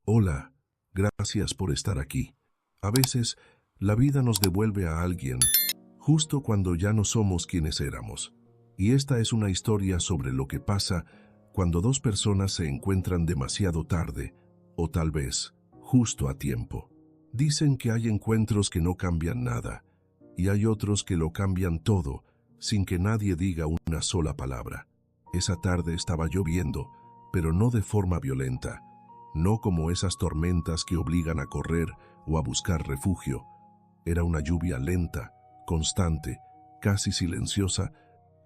Hola, gracias por estar aquí. A veces, la vida nos devuelve a alguien justo cuando ya no somos quienes éramos. Y esta es una historia sobre lo que pasa cuando dos personas se encuentran demasiado tarde, o tal vez justo a tiempo. Dicen que hay encuentros que no cambian nada, y hay otros que lo cambian todo, sin que nadie diga una sola palabra. Esa tarde estaba lloviendo, pero no de forma violenta. No como esas tormentas que obligan a correr o a buscar refugio. Era una lluvia lenta, constante, casi silenciosa,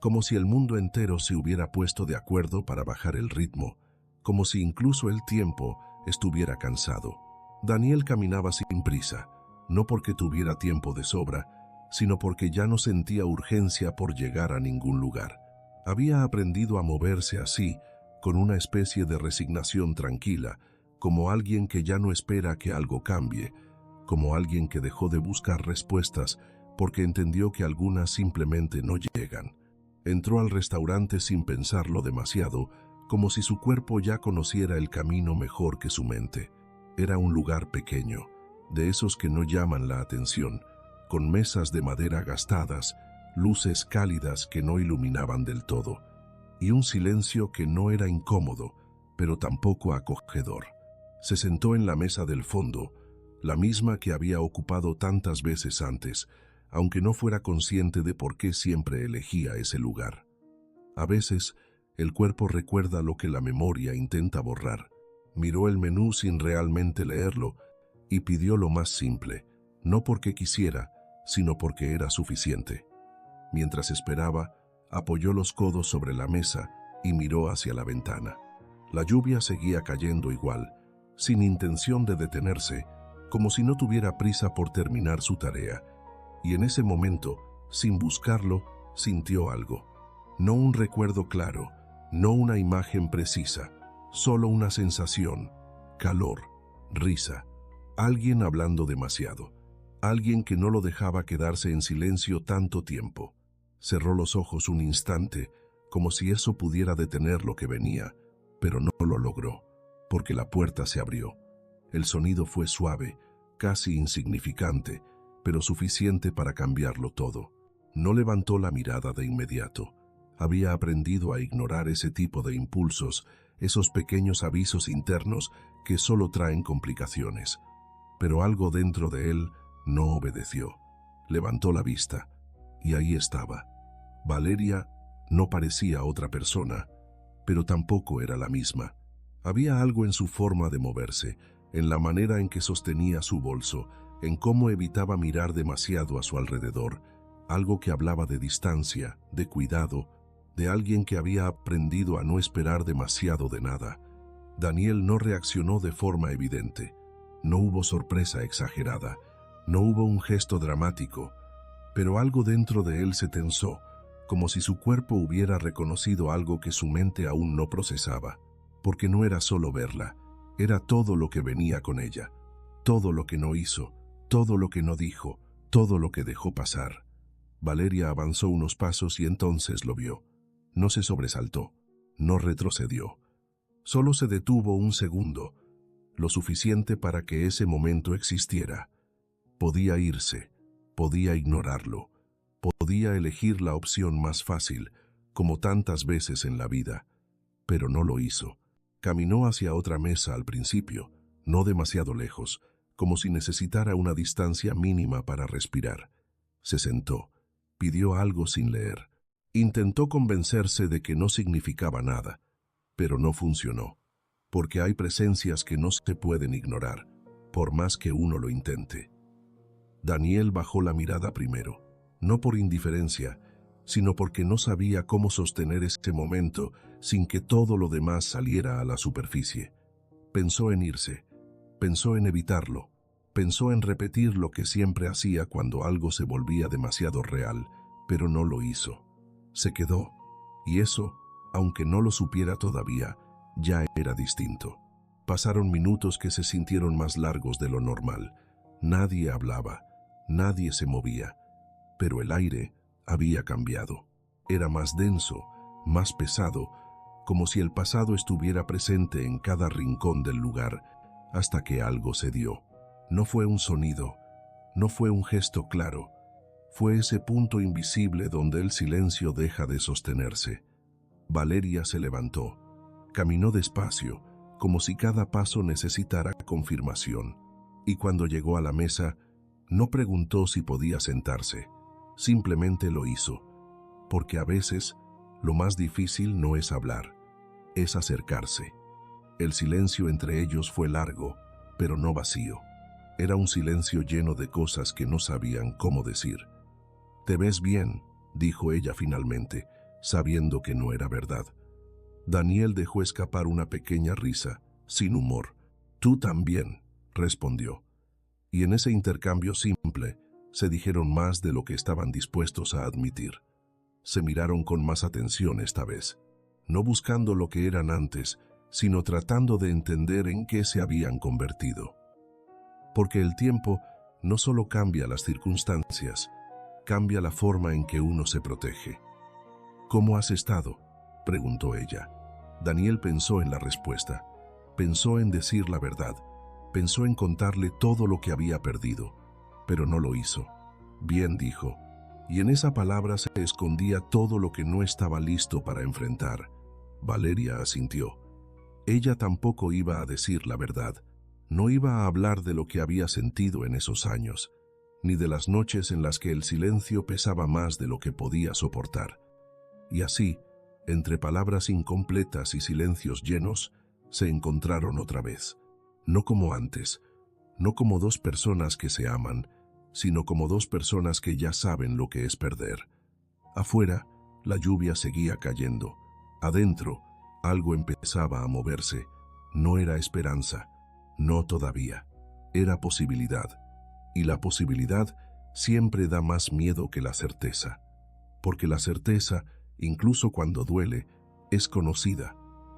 como si el mundo entero se hubiera puesto de acuerdo para bajar el ritmo, como si incluso el tiempo estuviera cansado. Daniel caminaba sin prisa, no porque tuviera tiempo de sobra, sino porque ya no sentía urgencia por llegar a ningún lugar. Había aprendido a moverse así, con una especie de resignación tranquila, como alguien que ya no espera que algo cambie, como alguien que dejó de buscar respuestas porque entendió que algunas simplemente no llegan. Entró al restaurante sin pensarlo demasiado, como si su cuerpo ya conociera el camino mejor que su mente. Era un lugar pequeño, de esos que no llaman la atención, con mesas de madera gastadas, luces cálidas que no iluminaban del todo, y un silencio que no era incómodo, pero tampoco acogedor. Se sentó en la mesa del fondo, la misma que había ocupado tantas veces antes, aunque no fuera consciente de por qué siempre elegía ese lugar. A veces, el cuerpo recuerda lo que la memoria intenta borrar. Miró el menú sin realmente leerlo y pidió lo más simple, no porque quisiera, sino porque era suficiente. Mientras esperaba, apoyó los codos sobre la mesa y miró hacia la ventana. La lluvia seguía cayendo igual, sin intención de detenerse, como si no tuviera prisa por terminar su tarea. Y en ese momento, sin buscarlo, sintió algo. No un recuerdo claro, no una imagen precisa, solo una sensación, calor, risa, alguien hablando demasiado, alguien que no lo dejaba quedarse en silencio tanto tiempo. Cerró los ojos un instante, como si eso pudiera detener lo que venía, pero no lo logró, porque la puerta se abrió. El sonido fue suave, casi insignificante, pero suficiente para cambiarlo todo. No levantó la mirada de inmediato. Había aprendido a ignorar ese tipo de impulsos, esos pequeños avisos internos que solo traen complicaciones. Pero algo dentro de él no obedeció. Levantó la vista, y ahí estaba. Valeria no parecía otra persona, pero tampoco era la misma. Había algo en su forma de moverse, en la manera en que sostenía su bolso, en cómo evitaba mirar demasiado a su alrededor, algo que hablaba de distancia, de cuidado, de alguien que había aprendido a no esperar demasiado de nada. Daniel no reaccionó de forma evidente. No hubo sorpresa exagerada, no hubo un gesto dramático, pero algo dentro de él se tensó, como si su cuerpo hubiera reconocido algo que su mente aún no procesaba, porque no era solo verla, era todo lo que venía con ella, todo lo que no hizo, todo lo que no dijo, todo lo que dejó pasar. Valeria avanzó unos pasos y entonces lo vio. No se sobresaltó, no retrocedió. Solo se detuvo un segundo, lo suficiente para que ese momento existiera. Podía irse, podía ignorarlo, podía elegir la opción más fácil, como tantas veces en la vida, pero no lo hizo. Caminó hacia otra mesa al principio, no demasiado lejos, como si necesitara una distancia mínima para respirar. Se sentó, pidió algo sin leer. Intentó convencerse de que no significaba nada, pero no funcionó, porque hay presencias que no se pueden ignorar, por más que uno lo intente. Daniel bajó la mirada primero, no por indiferencia, sino porque no sabía cómo sostener ese momento sin que todo lo demás saliera a la superficie. Pensó en irse, pensó en evitarlo, pensó en repetir lo que siempre hacía cuando algo se volvía demasiado real, pero no lo hizo. Se quedó, y eso, aunque no lo supiera todavía, ya era distinto. Pasaron minutos que se sintieron más largos de lo normal. Nadie hablaba, nadie se movía, pero el aire había cambiado. Era más denso, más pesado, como si el pasado estuviera presente en cada rincón del lugar, hasta que algo se dio. No fue un sonido, no fue un gesto claro, fue ese punto invisible donde el silencio deja de sostenerse. Valeria se levantó, caminó despacio, como si cada paso necesitara confirmación, y cuando llegó a la mesa, no preguntó si podía sentarse, simplemente lo hizo, porque a veces lo más difícil no es hablar, es acercarse. El silencio entre ellos fue largo, pero no vacío. Era un silencio lleno de cosas que no sabían cómo decir. «Te ves bien», dijo ella finalmente, sabiendo que no era verdad. Daniel dejó escapar una pequeña risa, sin humor. «Tú también», respondió. Y en ese intercambio simple, se dijeron más de lo que estaban dispuestos a admitir. Se miraron con más atención esta vez, no buscando lo que eran antes, sino tratando de entender en qué se habían convertido. Porque el tiempo no solo cambia las circunstancias, cambia la forma en que uno se protege. «¿Cómo has estado?», preguntó ella. Daniel pensó en la respuesta, pensó en decir la verdad, pensó en contarle todo lo que había perdido, pero no lo hizo. «Bien», dijo, y en esa palabra se escondía todo lo que no estaba listo para enfrentar. Valeria asintió. Ella tampoco iba a decir la verdad, no iba a hablar de lo que había sentido en esos años, ni de las noches en las que el silencio pesaba más de lo que podía soportar. Y así, entre palabras incompletas y silencios llenos, se encontraron otra vez. No como antes, no como dos personas que se aman, sino como dos personas que ya saben lo que es perder. Afuera, la lluvia seguía cayendo. Adentro, algo empezaba a moverse. No era esperanza, no todavía. Era posibilidad. Y la posibilidad siempre da más miedo que la certeza. Porque la certeza, incluso cuando duele, es conocida,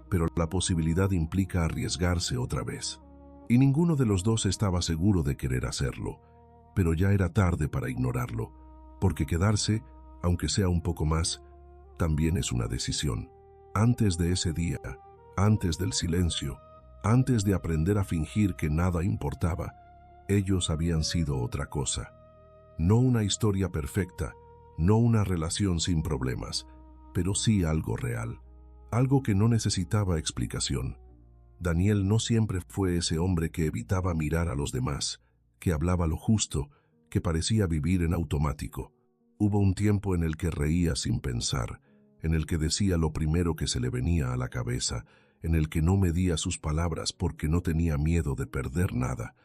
pero la posibilidad implica arriesgarse otra vez. Y ninguno de los dos estaba seguro de querer hacerlo, pero ya era tarde para ignorarlo, porque quedarse, aunque sea un poco más, también es una decisión. Antes de ese día, antes del silencio, antes de aprender a fingir que nada importaba, ellos habían sido otra cosa. No una historia perfecta, no una relación sin problemas, pero sí algo real, algo que no necesitaba explicación. Daniel no siempre fue ese hombre que evitaba mirar a los demás, que hablaba lo justo, que parecía vivir en automático. Hubo un tiempo en el que reía sin pensar, en el que decía lo primero que se le venía a la cabeza, en el que no medía sus palabras porque no tenía miedo de perder nada.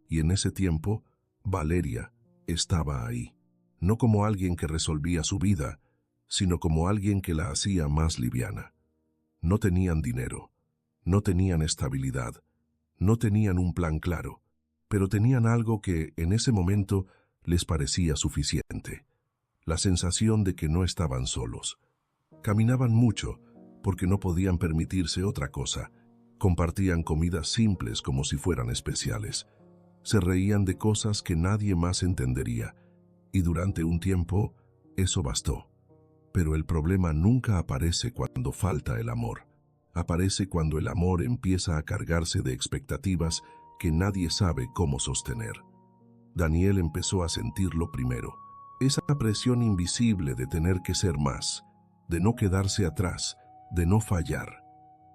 Y en ese tiempo, Valeria estaba ahí, no como alguien que resolvía su vida, sino como alguien que la hacía más liviana. No tenían dinero, no tenían estabilidad, no tenían un plan claro, pero tenían algo que en ese momento les parecía suficiente: la sensación de que no estaban solos. Caminaban mucho, porque no podían permitirse otra cosa. Compartían comidas simples como si fueran especiales. Se reían de cosas que nadie más entendería, y durante un tiempo eso bastó. Pero el problema nunca aparece cuando falta el amor. Aparece cuando el amor empieza a cargarse de expectativas que nadie sabe cómo sostener. Daniel empezó a sentirlo primero. Esa presión invisible de tener que ser más, de no quedarse atrás, de no fallar.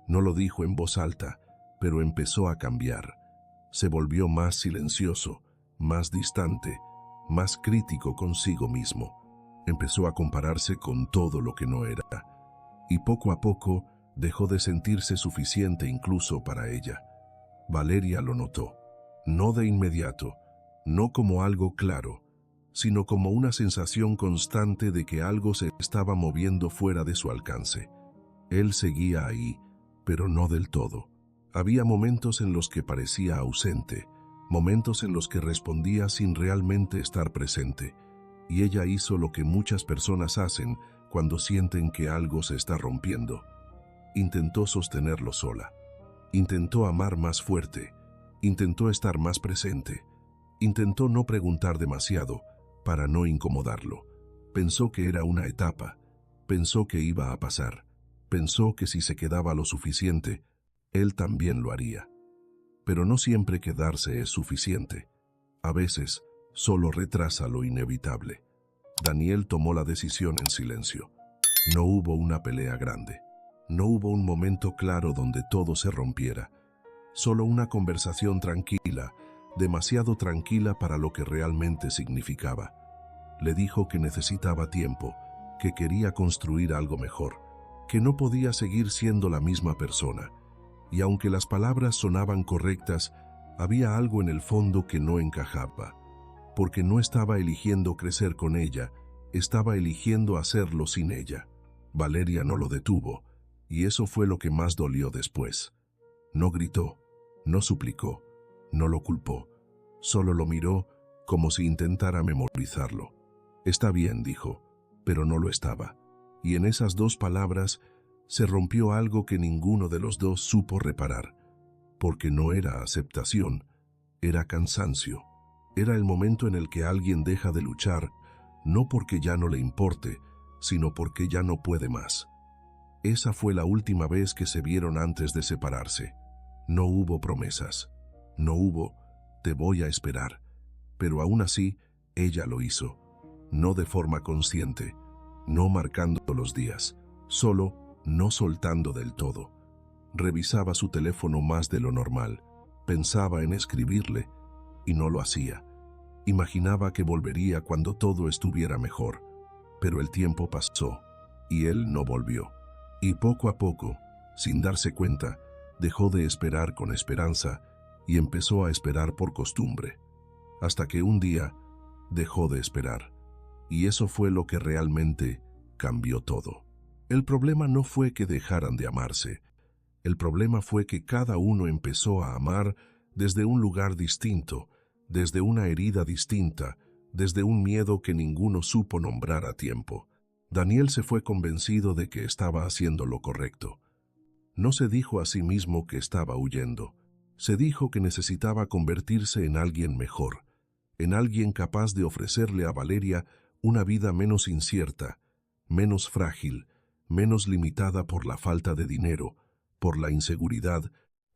No lo dijo en voz alta, pero empezó a cambiar. Se volvió más silencioso, más distante, más crítico consigo mismo. Empezó a compararse con todo lo que no era. Y poco a poco dejó de sentirse suficiente incluso para ella. Valeria lo notó, no de inmediato, no como algo claro, sino como una sensación constante de que algo se estaba moviendo fuera de su alcance. Él seguía ahí, pero no del todo. Había momentos en los que parecía ausente, momentos en los que respondía sin realmente estar presente, y ella hizo lo que muchas personas hacen cuando sienten que algo se está rompiendo. Intentó sostenerlo sola. Intentó amar más fuerte, intentó estar más presente, intentó no preguntar demasiado para no incomodarlo. Pensó que era una etapa, pensó que iba a pasar, pensó que si se quedaba lo suficiente, él también lo haría. Pero no siempre quedarse es suficiente. A veces, solo retrasa lo inevitable. Daniel tomó la decisión en silencio. No hubo una pelea grande. No hubo un momento claro donde todo se rompiera. Solo una conversación tranquila, demasiado tranquila para lo que realmente significaba. Le dijo que necesitaba tiempo, que quería construir algo mejor, que no podía seguir siendo la misma persona. Y aunque las palabras sonaban correctas, había algo en el fondo que no encajaba, porque no estaba eligiendo crecer con ella, estaba eligiendo hacerlo sin ella. Valeria no lo detuvo, y eso fue lo que más dolió después. No gritó, no suplicó, no lo culpó, solo lo miró como si intentara memorizarlo. Está bien, dijo, pero no lo estaba. Y en esas dos palabras se rompió algo que ninguno de los dos supo reparar, porque no era aceptación, era cansancio. Era el momento en el que alguien deja de luchar, no porque ya no le importe, sino porque ya no puede más. Esa fue la última vez que se vieron antes de separarse. No hubo promesas, no hubo «te voy a esperar», pero aún así ella lo hizo, no de forma consciente, no marcando los días, solo no soltando del todo. Revisaba su teléfono más de lo normal, pensaba en escribirle y no lo hacía. Imaginaba que volvería cuando todo estuviera mejor, pero el tiempo pasó y él no volvió. Y poco a poco, sin darse cuenta, dejó de esperar con esperanza y empezó a esperar por costumbre, hasta que un día dejó de esperar. Y eso fue lo que realmente cambió todo. El problema no fue que dejaran de amarse. El problema fue que cada uno empezó a amar desde un lugar distinto, desde una herida distinta, desde un miedo que ninguno supo nombrar a tiempo. Daniel se fue convencido de que estaba haciendo lo correcto. No se dijo a sí mismo que estaba huyendo. Se dijo que necesitaba convertirse en alguien mejor, en alguien capaz de ofrecerle a Valeria una vida menos incierta, menos frágil, menos limitada por la falta de dinero, por la inseguridad,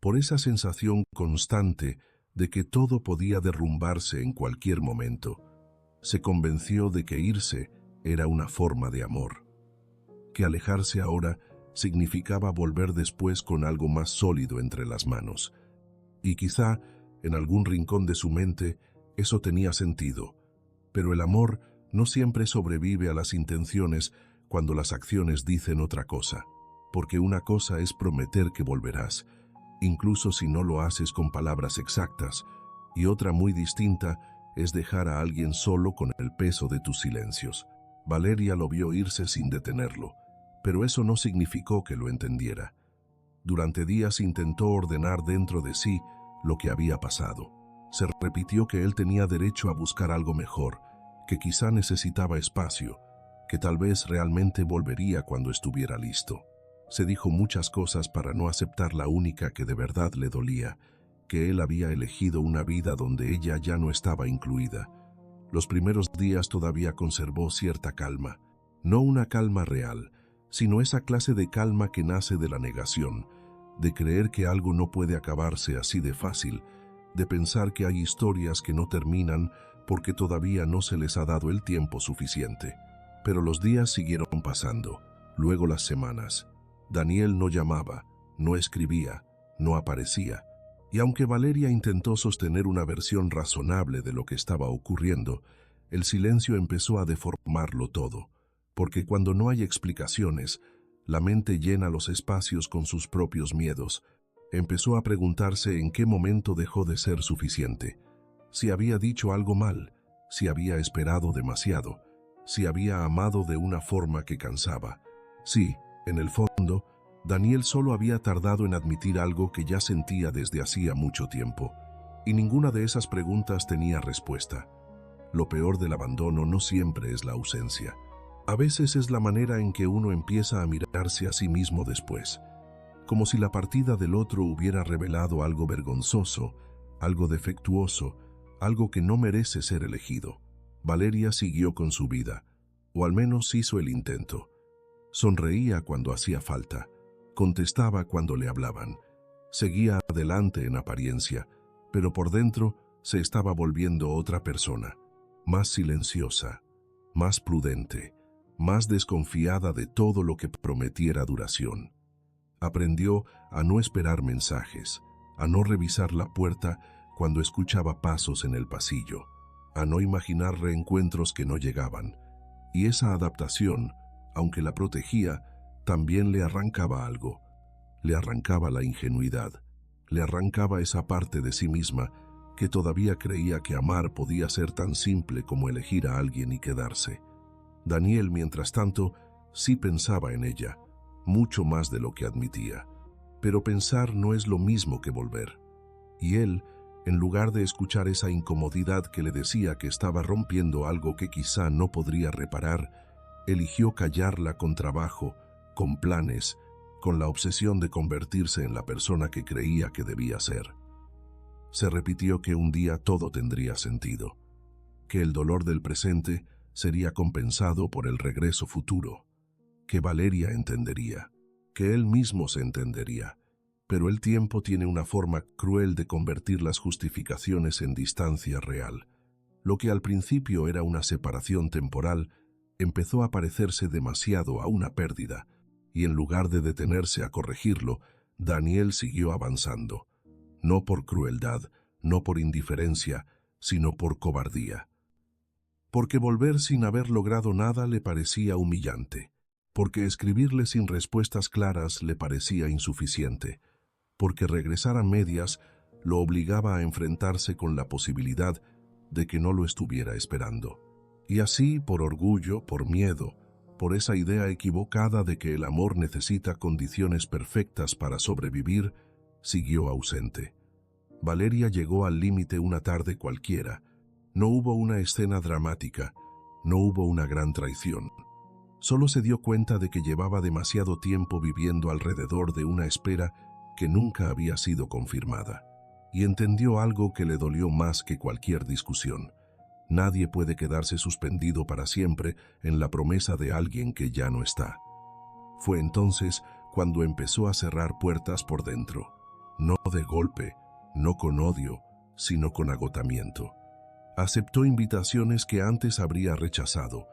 por esa sensación constante de que todo podía derrumbarse en cualquier momento. Se convenció de que irse era una forma de amor, que alejarse ahora significaba volver después con algo más sólido entre las manos. Y quizá, en algún rincón de su mente, eso tenía sentido. Pero el amor no siempre sobrevive a las intenciones cuando las acciones dicen otra cosa, porque una cosa es prometer que volverás, incluso si no lo haces con palabras exactas, y otra muy distinta es dejar a alguien solo con el peso de tus silencios. Valeria lo vio irse sin detenerlo, pero eso no significó que lo entendiera. Durante días intentó ordenar dentro de sí lo que había pasado. Se repitió que él tenía derecho a buscar algo mejor, que quizá necesitaba espacio, que tal vez realmente volvería cuando estuviera listo. Se dijo muchas cosas para no aceptar la única que de verdad le dolía, que él había elegido una vida donde ella ya no estaba incluida. Los primeros días todavía conservó cierta calma, no una calma real, sino esa clase de calma que nace de la negación, de creer que algo no puede acabarse así de fácil, de pensar que hay historias que no terminan porque todavía no se les ha dado el tiempo suficiente. Pero los días siguieron pasando, luego las semanas. Daniel no llamaba, no escribía, no aparecía. Y aunque Valeria intentó sostener una versión razonable de lo que estaba ocurriendo, el silencio empezó a deformarlo todo, porque cuando no hay explicaciones, la mente llena los espacios con sus propios miedos. Empezó a preguntarse en qué momento dejó de ser suficiente, si había dicho algo mal, si había esperado demasiado, si había amado de una forma que cansaba. Sí, en el fondo, Daniel solo había tardado en admitir algo que ya sentía desde hacía mucho tiempo, y ninguna de esas preguntas tenía respuesta. Lo peor del abandono no siempre es la ausencia. A veces es la manera en que uno empieza a mirarse a sí mismo después, como si la partida del otro hubiera revelado algo vergonzoso, algo defectuoso, algo que no merece ser elegido. Valeria siguió con su vida, o al menos hizo el intento. Sonreía cuando hacía falta, contestaba cuando le hablaban, Seguía adelante en apariencia, pero por dentro se estaba volviendo otra persona, más silenciosa, más prudente, más desconfiada de todo lo que prometiera duración. Aprendió a no esperar mensajes, a no revisar la puerta cuando escuchaba pasos en el pasillo, a no imaginar reencuentros que no llegaban. Y esa adaptación, aunque la protegía, también le arrancaba algo. Le arrancaba la ingenuidad, le arrancaba esa parte de sí misma que todavía creía que amar podía ser tan simple como elegir a alguien y quedarse. Daniel, mientras tanto, sí pensaba en ella, mucho más de lo que admitía. Pero pensar no es lo mismo que volver. Y él, en lugar de escuchar esa incomodidad que le decía que estaba rompiendo algo que quizá no podría reparar, eligió callarla con trabajo, con planes, con la obsesión de convertirse en la persona que creía que debía ser. Se repitió que un día todo tendría sentido, que el dolor del presente sería compensado por el regreso futuro, que Valeria entendería, que él mismo se entendería. Pero el tiempo tiene una forma cruel de convertir las justificaciones en distancia real. Lo que al principio era una separación temporal, empezó a parecerse demasiado a una pérdida, y en lugar de detenerse a corregirlo, Daniel siguió avanzando. No por crueldad, no por indiferencia, sino por cobardía. Porque volver sin haber logrado nada le parecía humillante, porque escribirle sin respuestas claras le parecía insuficiente, porque regresar a medias lo obligaba a enfrentarse con la posibilidad de que no lo estuviera esperando. Y así, por orgullo, por miedo, por esa idea equivocada de que el amor necesita condiciones perfectas para sobrevivir, siguió ausente. Valeria llegó al límite una tarde cualquiera. No hubo una escena dramática, no hubo una gran traición. Solo se dio cuenta de que llevaba demasiado tiempo viviendo alrededor de una espera que nunca había sido confirmada, y entendió algo que le dolió más que cualquier discusión. Nadie puede quedarse suspendido para siempre en la promesa de alguien que ya no está. Fue entonces cuando empezó a cerrar puertas por dentro, no de golpe, no con odio, sino con agotamiento. Aceptó invitaciones que antes habría rechazado,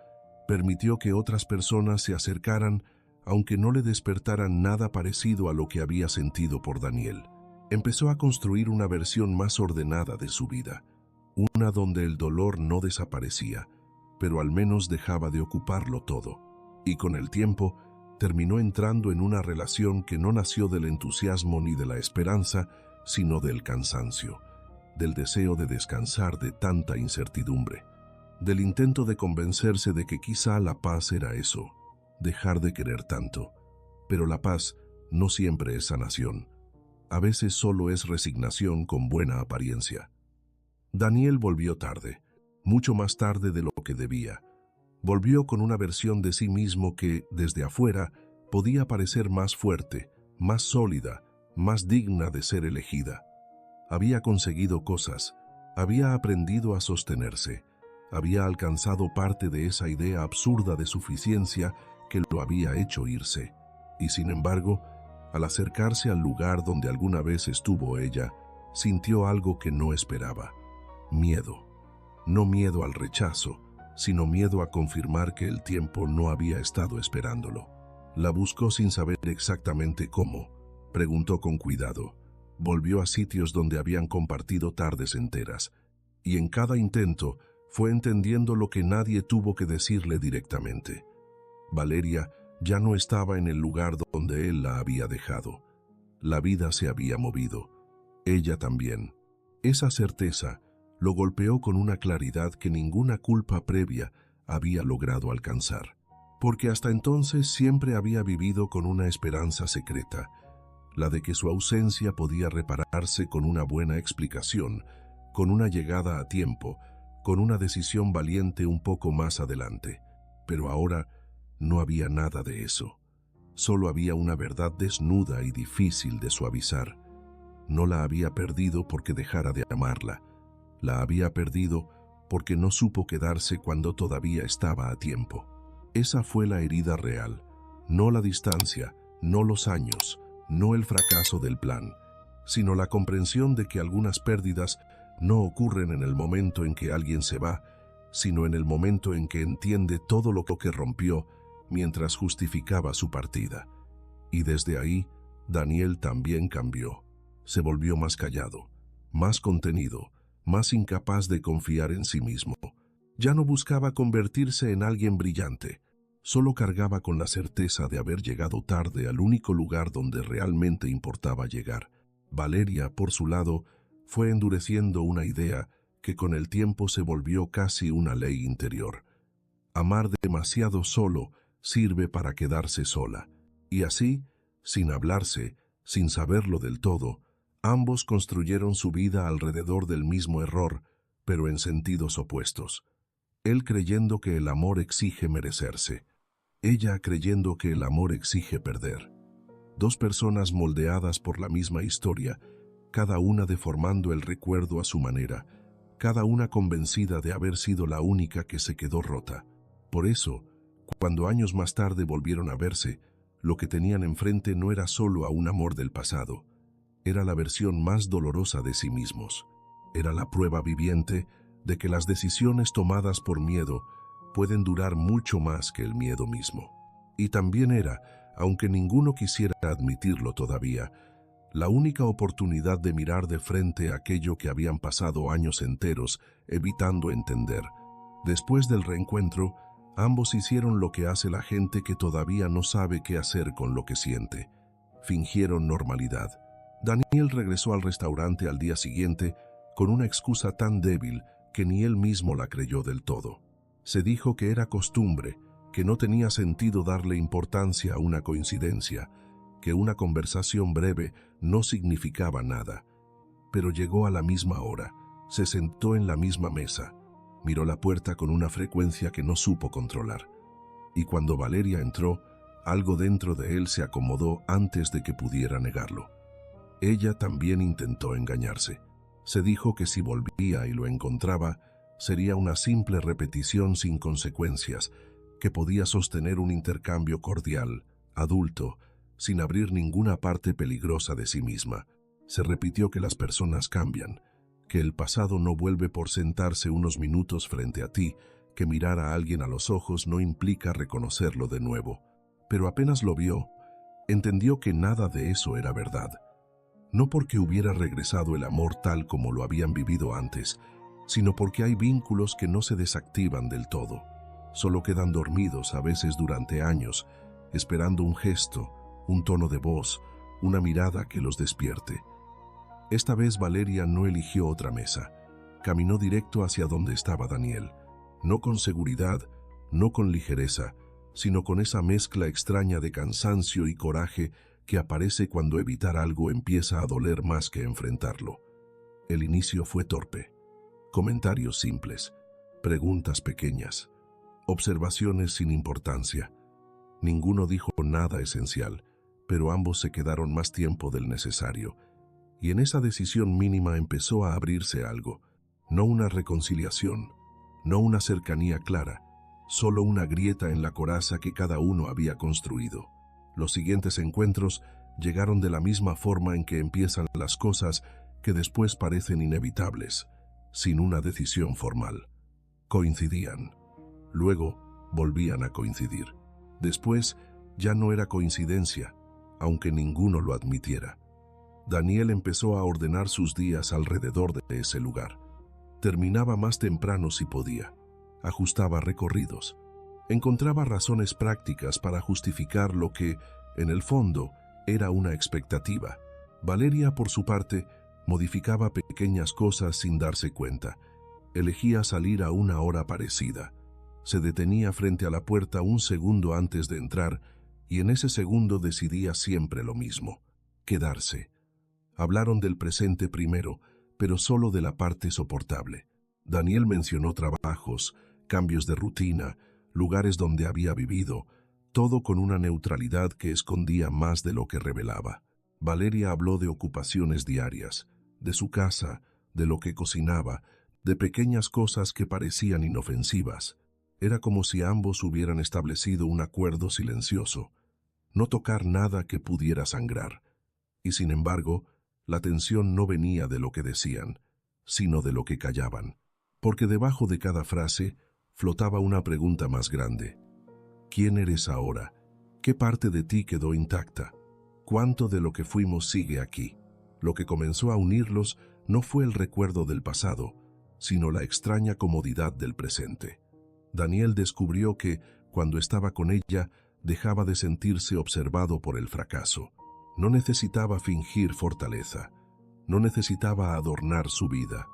permitió que otras personas se acercaran, aunque no le despertaran nada parecido a lo que había sentido por Daniel. Empezó a construir una versión más ordenada de su vida, una donde el dolor no desaparecía, pero al menos dejaba de ocuparlo todo. Y con el tiempo, terminó entrando en una relación que no nació del entusiasmo ni de la esperanza, sino del cansancio, del deseo de descansar de tanta incertidumbre, del intento de convencerse de que quizá la paz era eso, dejar de querer tanto. Pero la paz no siempre es sanación. A veces solo es resignación con buena apariencia. Daniel volvió tarde, mucho más tarde de lo que debía. Volvió con una versión de sí mismo que, desde afuera, podía parecer más fuerte, más sólida, más digna de ser elegida. Había conseguido cosas, había aprendido a sostenerse, había alcanzado parte de esa idea absurda de suficiencia que lo había hecho irse. Y sin embargo, al acercarse al lugar donde alguna vez estuvo ella, sintió algo que no esperaba. Miedo. No miedo al rechazo, sino miedo a confirmar que el tiempo no había estado esperándolo. La buscó sin saber exactamente cómo. Preguntó con cuidado. Volvió a sitios donde habían compartido tardes enteras, y en cada intento fue entendiendo lo que nadie tuvo que decirle directamente. Valeria ya no estaba en el lugar donde él la había dejado. La vida se había movido. Ella también. Esa certeza lo golpeó con una claridad que ninguna culpa previa había logrado alcanzar, porque hasta entonces siempre había vivido con una esperanza secreta, la de que su ausencia podía repararse con una buena explicación, con una llegada a tiempo, con una decisión valiente un poco más adelante. Pero ahora no había nada de eso. Solo había una verdad desnuda y difícil de suavizar. No la había perdido porque dejara de amarla. La había perdido porque no supo quedarse cuando todavía estaba a tiempo. Esa fue la herida real, no la distancia, no los años, no el fracaso del plan. sino la comprensión de que algunas pérdidas no ocurren en el momento en que alguien se va, sino en el momento en que entiende todo lo que rompió mientras justificaba su partida. Y desde ahí, Daniel también cambió. Se volvió más callado, más contenido, más incapaz de confiar en sí mismo. Ya no buscaba convertirse en alguien brillante, solo cargaba con la certeza de haber llegado tarde al único lugar donde realmente importaba llegar. Valeria, por su lado, fue endureciendo una idea que con el tiempo se volvió casi una ley interior. Amar demasiado solo sirve para quedarse sola. Y así, sin hablarse, sin saberlo del todo, ambos construyeron su vida alrededor del mismo error, pero en sentidos opuestos. Él creyendo que el amor exige merecerse. Ella creyendo que el amor exige perder. Dos personas moldeadas por la misma historia, cada una deformando el recuerdo a su manera, cada una convencida de haber sido la única que se quedó rota. Por eso, cuando años más tarde volvieron a verse, lo que tenían enfrente no era solo a un amor del pasado, era la versión más dolorosa de sí mismos. Era la prueba viviente de que las decisiones tomadas por miedo pueden durar mucho más que el miedo mismo. Y también era, aunque ninguno quisiera admitirlo todavía, la única oportunidad de mirar de frente aquello que habían pasado años enteros evitando entender. Después del reencuentro, ambos hicieron lo que hace la gente que todavía no sabe qué hacer con lo que siente. Fingieron normalidad. Daniel regresó al restaurante al día siguiente con una excusa tan débil que ni él mismo la creyó del todo. Se dijo que era costumbre, que no tenía sentido darle importancia a una coincidencia, que una conversación breve no significaba nada. Pero llegó a la misma hora, se sentó en la misma mesa, miró la puerta con una frecuencia que no supo controlar. Y cuando Valeria entró, algo dentro de él se acomodó antes de que pudiera negarlo. Ella también intentó engañarse. Se dijo que si volvía y lo encontraba, sería una simple repetición sin consecuencias, que podía sostener un intercambio cordial, adulto, sin abrir ninguna parte peligrosa de sí misma. Se repitió que las personas cambian, que el pasado no vuelve por sentarse unos minutos frente a ti, que mirar a alguien a los ojos no implica reconocerlo de nuevo. Pero apenas lo vio, entendió que nada de eso era verdad. No porque hubiera regresado el amor tal como lo habían vivido antes, sino porque hay vínculos que no se desactivan del todo. Solo quedan dormidos a veces durante años, esperando un gesto, un tono de voz, una mirada que los despierte. Esta vez Valeria no eligió otra mesa. Caminó directo hacia donde estaba Daniel, no con seguridad, no con ligereza, sino con esa mezcla extraña de cansancio y coraje que aparece cuando evitar algo empieza a doler más que enfrentarlo. El inicio fue torpe. Comentarios simples, preguntas pequeñas, observaciones sin importancia. Ninguno dijo nada esencial, pero ambos se quedaron más tiempo del necesario. Y en esa decisión mínima empezó a abrirse algo, no una reconciliación, no una cercanía clara, solo una grieta en la coraza que cada uno había construido. Los siguientes encuentros llegaron de la misma forma en que empiezan las cosas que después parecen inevitables, sin una decisión formal. Coincidían. Luego volvían a coincidir. Después ya no era coincidencia, aunque ninguno lo admitiera. Daniel empezó a ordenar sus días alrededor de ese lugar. Terminaba más temprano si podía. Ajustaba recorridos. Encontraba razones prácticas para justificar lo que, en el fondo, era una expectativa. Valeria, por su parte, modificaba pequeñas cosas sin darse cuenta. Elegía salir a una hora parecida. Se detenía frente a la puerta un segundo antes de entrar y en ese segundo decidía siempre lo mismo: quedarse. Hablaron del presente primero, pero solo de la parte soportable. Daniel mencionó trabajos, cambios de rutina, lugares donde había vivido, todo con una neutralidad que escondía más de lo que revelaba. Valeria habló de ocupaciones diarias, de su casa, de lo que cocinaba, de pequeñas cosas que parecían inofensivas. Era como si ambos hubieran establecido un acuerdo silencioso: no tocar nada que pudiera sangrar. Y sin embargo, La tensión no venía de lo que decían, sino de lo que callaban. Porque debajo de cada frase flotaba una pregunta más grande. ¿Quién eres ahora? ¿Qué parte de ti quedó intacta? ¿Cuánto de lo que fuimos sigue aquí? Lo que comenzó a unirlos no fue el recuerdo del pasado, sino la extraña comodidad del presente. Daniel descubrió que, cuando estaba con ella, dejaba de sentirse observado por el fracaso. No necesitaba fingir fortaleza. No necesitaba adornar su vida.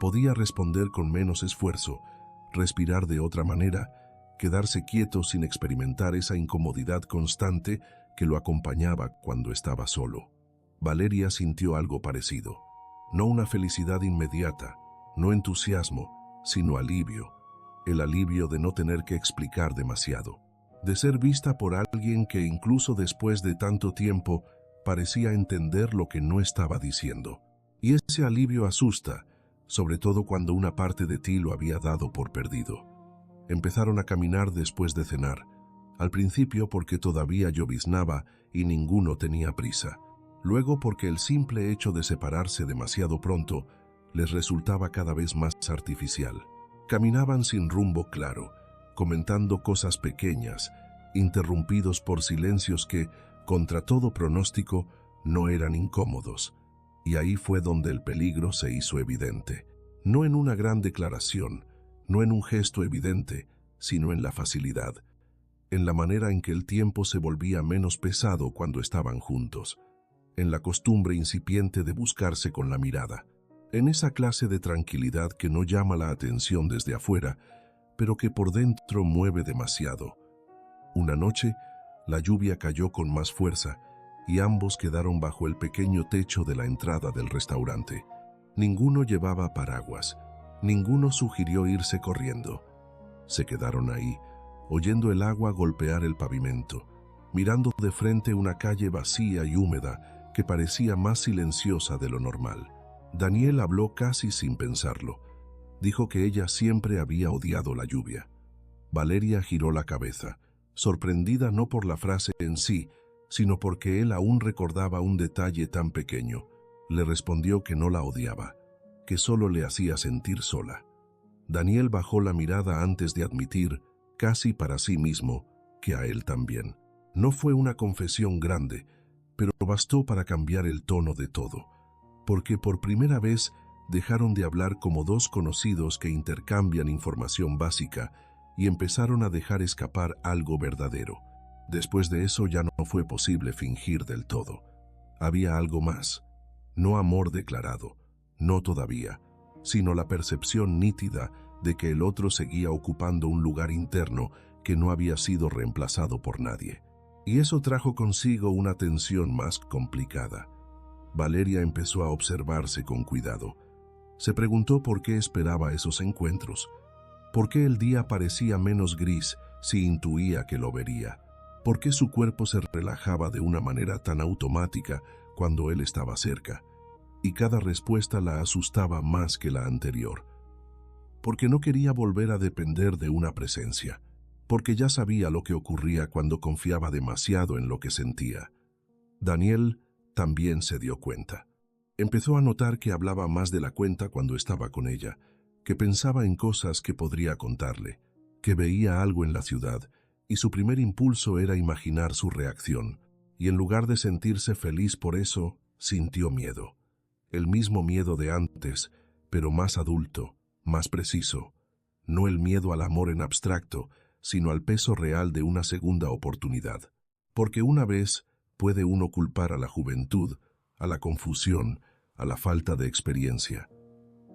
Podía responder con menos esfuerzo, respirar de otra manera, quedarse quieto sin experimentar esa incomodidad constante que lo acompañaba cuando estaba solo. Valeria sintió algo parecido. No una felicidad inmediata, no entusiasmo, sino alivio. El alivio de no tener que explicar demasiado. De ser vista por alguien que incluso después de tanto tiempo parecía entender lo que no estaba diciendo. Y ese alivio asusta, sobre todo cuando una parte de ti lo había dado por perdido. Empezaron a caminar después de cenar, al principio porque todavía lloviznaba y ninguno tenía prisa. Luego porque el simple hecho de separarse demasiado pronto les resultaba cada vez más artificial. Caminaban sin rumbo claro, comentando cosas pequeñas, interrumpidos por silencios que, contra todo pronóstico, no eran incómodos. Y ahí fue donde el peligro se hizo evidente. No en una gran declaración, no en un gesto evidente, sino en la facilidad, en la manera en que el tiempo se volvía menos pesado cuando estaban juntos, en la costumbre incipiente de buscarse con la mirada, en esa clase de tranquilidad que no llama la atención desde afuera, pero que por dentro mueve demasiado. Una noche, la lluvia cayó con más fuerza y ambos quedaron bajo el pequeño techo de la entrada del restaurante. Ninguno llevaba paraguas, ninguno sugirió irse corriendo. Se quedaron ahí, oyendo el agua golpear el pavimento, mirando de frente una calle vacía y húmeda que parecía más silenciosa de lo normal. Daniel habló casi sin pensarlo. Dijo que ella siempre había odiado la lluvia. Valeria giró la cabeza, sorprendida no por la frase en sí, sino porque él aún recordaba un detalle tan pequeño. Le respondió que no la odiaba, que solo le hacía sentir sola. Daniel bajó la mirada antes de admitir, casi para sí mismo, que a él también. No fue una confesión grande, pero bastó para cambiar el tono de todo, porque por primera vez dejaron de hablar como dos conocidos que intercambian información básica y empezaron a dejar escapar algo verdadero. Después de eso ya no fue posible fingir del todo. Había algo más, no amor declarado, no todavía, sino la percepción nítida de que el otro seguía ocupando un lugar interno que no había sido reemplazado por nadie. Y eso trajo consigo una tensión más complicada. Valeria empezó a observarse con cuidado. Se preguntó por qué esperaba esos encuentros, por qué el día parecía menos gris si intuía que lo vería, por qué su cuerpo se relajaba de una manera tan automática cuando él estaba cerca, y cada respuesta la asustaba más que la anterior. Porque no quería volver a depender de una presencia, porque ya sabía lo que ocurría cuando confiaba demasiado en lo que sentía. Daniel también se dio cuenta. Empezó a notar que hablaba más de la cuenta cuando estaba con ella, que pensaba en cosas que podría contarle, que veía algo en la ciudad, y su primer impulso era imaginar su reacción, y en lugar de sentirse feliz por eso, sintió miedo. El mismo miedo de antes, pero más adulto, más preciso. No el miedo al amor en abstracto, sino al peso real de una segunda oportunidad. Porque una vez puede uno culpar a la juventud, a la confusión, a la falta de experiencia.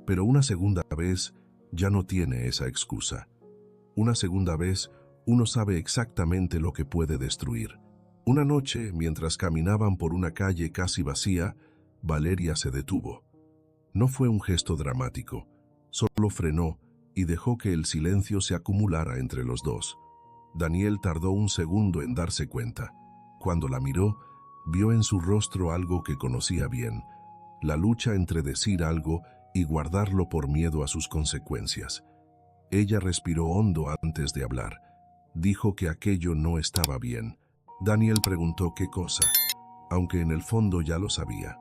Pero una segunda vez ya no tiene esa excusa. Una segunda vez uno sabe exactamente lo que puede destruir. Una noche, mientras caminaban por una calle casi vacía, Valeria se detuvo. No fue un gesto dramático, solo frenó y dejó que el silencio se acumulara entre los dos. Daniel tardó un segundo en darse cuenta. Cuando la miró, vio en su rostro algo que conocía bien, la lucha entre decir algo y guardarlo por miedo a sus consecuencias. Ella respiró hondo antes de hablar. Dijo que aquello no estaba bien. Daniel preguntó qué cosa, aunque en el fondo ya lo sabía.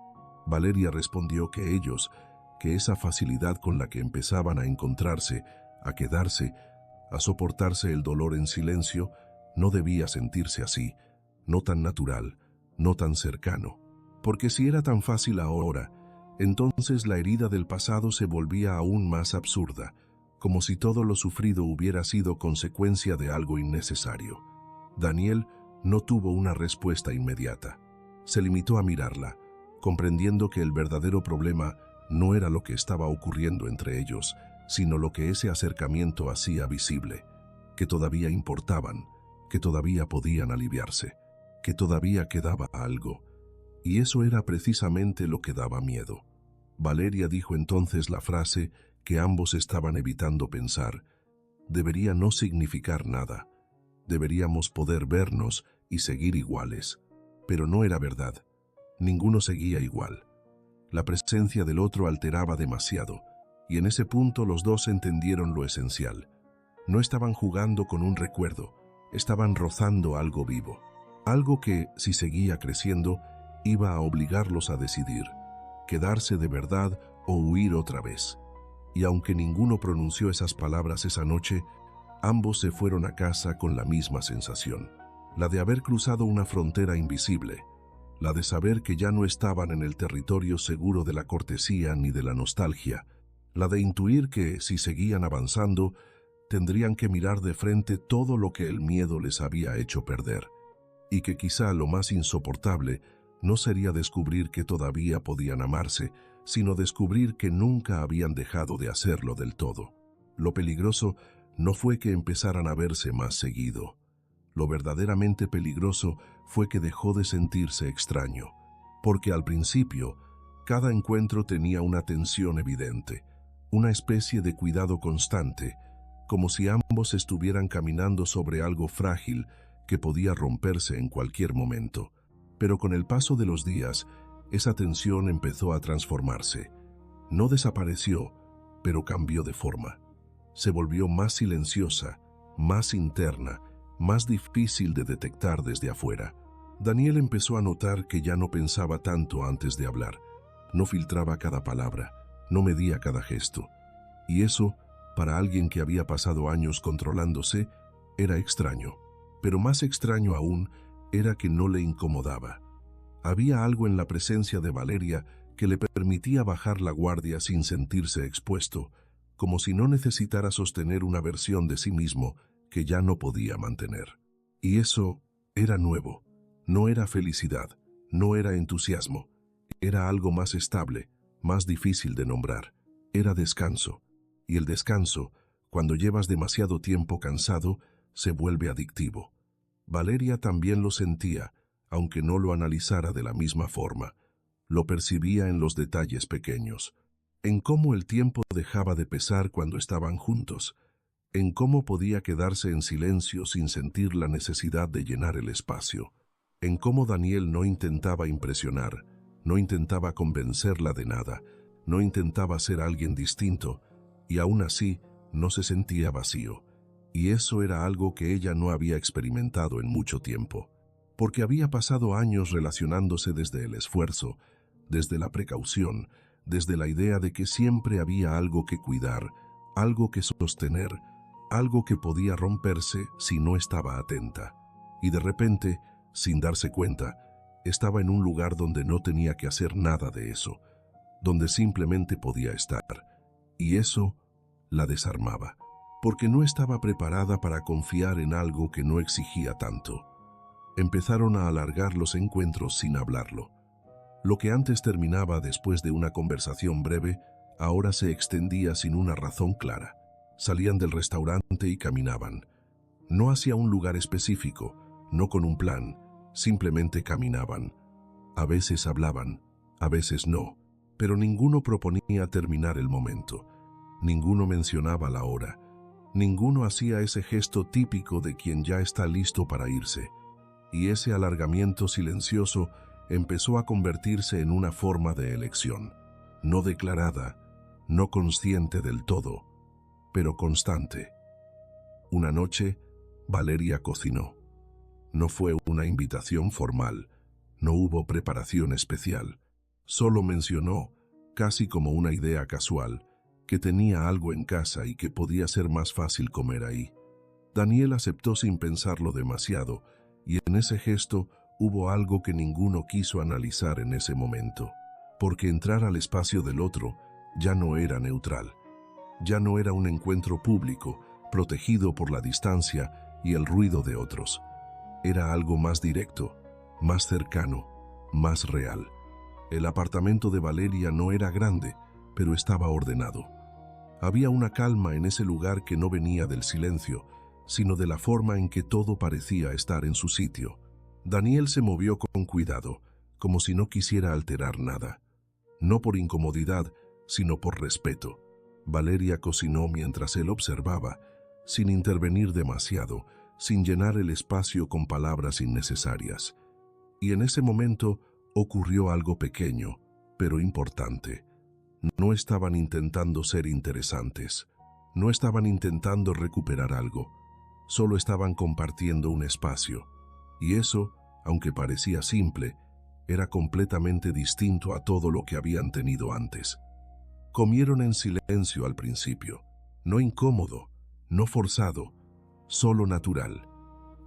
Valeria respondió que esa facilidad con la que empezaban a encontrarse, a quedarse, a soportarse el dolor en silencio, no debía sentirse así, no tan natural, no tan cercano. Porque si era tan fácil ahora, entonces la herida del pasado se volvía aún más absurda, como si todo lo sufrido hubiera sido consecuencia de algo innecesario. Daniel no tuvo una respuesta inmediata. Se limitó a mirarla, comprendiendo que el verdadero problema no era lo que estaba ocurriendo entre ellos, sino lo que ese acercamiento hacía visible, que todavía importaban, que todavía podían aliviarse, que todavía quedaba algo. Y eso era precisamente lo que daba miedo. Valeria dijo entonces la frase que ambos estaban evitando pensar. Debería no significar nada. Deberíamos poder vernos y seguir iguales. Pero no era verdad. Ninguno seguía igual. La presencia del otro alteraba demasiado, y en ese punto los dos entendieron lo esencial. No estaban jugando con un recuerdo, estaban rozando algo vivo. Algo que, si seguía creciendo, iba a obligarlos a decidir, quedarse de verdad o huir otra vez. Y aunque ninguno pronunció esas palabras esa noche, ambos se fueron a casa con la misma sensación, la de haber cruzado una frontera invisible, la de saber que ya no estaban en el territorio seguro de la cortesía ni de la nostalgia, la de intuir que, si seguían avanzando, tendrían que mirar de frente todo lo que el miedo les había hecho perder, y que quizá lo más insoportable no sería descubrir que todavía podían amarse, sino descubrir que nunca habían dejado de hacerlo del todo. Lo peligroso no fue que empezaran a verse más seguido. Lo verdaderamente peligroso fue que dejó de sentirse extraño, porque al principio, cada encuentro tenía una tensión evidente, una especie de cuidado constante, como si ambos estuvieran caminando sobre algo frágil que podía romperse en cualquier momento. Pero con el paso de los días, esa tensión empezó a transformarse. No desapareció, pero cambió de forma. Se volvió más silenciosa, más interna, más difícil de detectar desde afuera. Daniel empezó a notar que ya no pensaba tanto antes de hablar, no filtraba cada palabra, no medía cada gesto. Y eso, para alguien que había pasado años controlándose, era extraño. Pero más extraño aún era que no le incomodaba. Había algo en la presencia de Valeria que le permitía bajar la guardia sin sentirse expuesto, como si no necesitara sostener una versión de sí mismo que ya no podía mantener. Y eso era nuevo. No era felicidad, no era entusiasmo. Era algo más estable, más difícil de nombrar. Era descanso. Y el descanso, cuando llevas demasiado tiempo cansado, se vuelve adictivo. Valeria también lo sentía, aunque no lo analizara de la misma forma. Lo percibía en los detalles pequeños, en cómo el tiempo dejaba de pesar cuando estaban juntos, en cómo podía quedarse en silencio sin sentir la necesidad de llenar el espacio, en cómo Daniel no intentaba impresionar, no intentaba convencerla de nada, no intentaba ser alguien distinto, y aún así no se sentía vacío. Y eso era algo que ella no había experimentado en mucho tiempo, porque había pasado años relacionándose desde el esfuerzo, desde la precaución, desde la idea de que siempre había algo que cuidar, algo que sostener, algo que podía romperse si no estaba atenta. Y de repente, sin darse cuenta, estaba en un lugar donde no tenía que hacer nada de eso, donde simplemente podía estar. Y eso la desarmaba, porque no estaba preparada para confiar en algo que no exigía tanto. Empezaron a alargar los encuentros sin hablarlo. Lo que antes terminaba después de una conversación breve, ahora se extendía sin una razón clara. Salían del restaurante y caminaban. No hacia un lugar específico, no con un plan, simplemente caminaban. A veces hablaban, a veces no, pero ninguno proponía terminar el momento. Ninguno mencionaba la hora. Ninguno hacía ese gesto típico de quien ya está listo para irse. Y ese alargamiento silencioso empezó a convertirse en una forma de elección, no declarada, no consciente del todo, pero constante. Una noche, Valeria cocinó. No fue una invitación formal, no hubo preparación especial, Solo mencionó, casi como una idea casual, que tenía algo en casa y que podía ser más fácil comer ahí. Daniel aceptó sin pensarlo demasiado, y en ese gesto hubo algo que ninguno quiso analizar en ese momento, porque entrar al espacio del otro ya no era neutral, ya no era un encuentro público, protegido por la distancia y el ruido de otros. Era algo más directo, más cercano, más real. El apartamento de Valeria no era grande, pero estaba ordenado. Había una calma en ese lugar que no venía del silencio, sino de la forma en que todo parecía estar en su sitio. Daniel se movió con cuidado, como si no quisiera alterar nada. No por incomodidad, sino por respeto. Valeria cocinó mientras él observaba, sin intervenir demasiado, sin llenar el espacio con palabras innecesarias. Y en ese momento ocurrió algo pequeño, pero importante. No estaban intentando ser interesantes, no estaban intentando recuperar algo, solo estaban compartiendo un espacio. Y eso, aunque parecía simple, era completamente distinto a todo lo que habían tenido antes. Comieron en silencio al principio, no incómodo, no forzado, solo natural.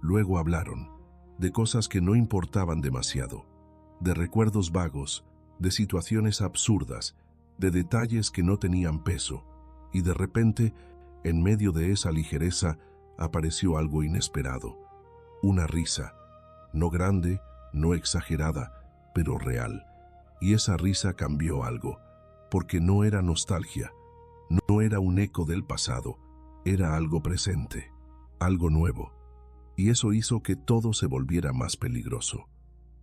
Luego hablaron, de cosas que no importaban demasiado, de recuerdos vagos, de situaciones absurdas, de detalles que no tenían peso, y de repente, en medio de esa ligereza, apareció algo inesperado. Una risa, no grande, no exagerada, pero real. Y esa risa cambió algo, porque no era nostalgia, no era un eco del pasado, era algo presente, algo nuevo. Y eso hizo que todo se volviera más peligroso,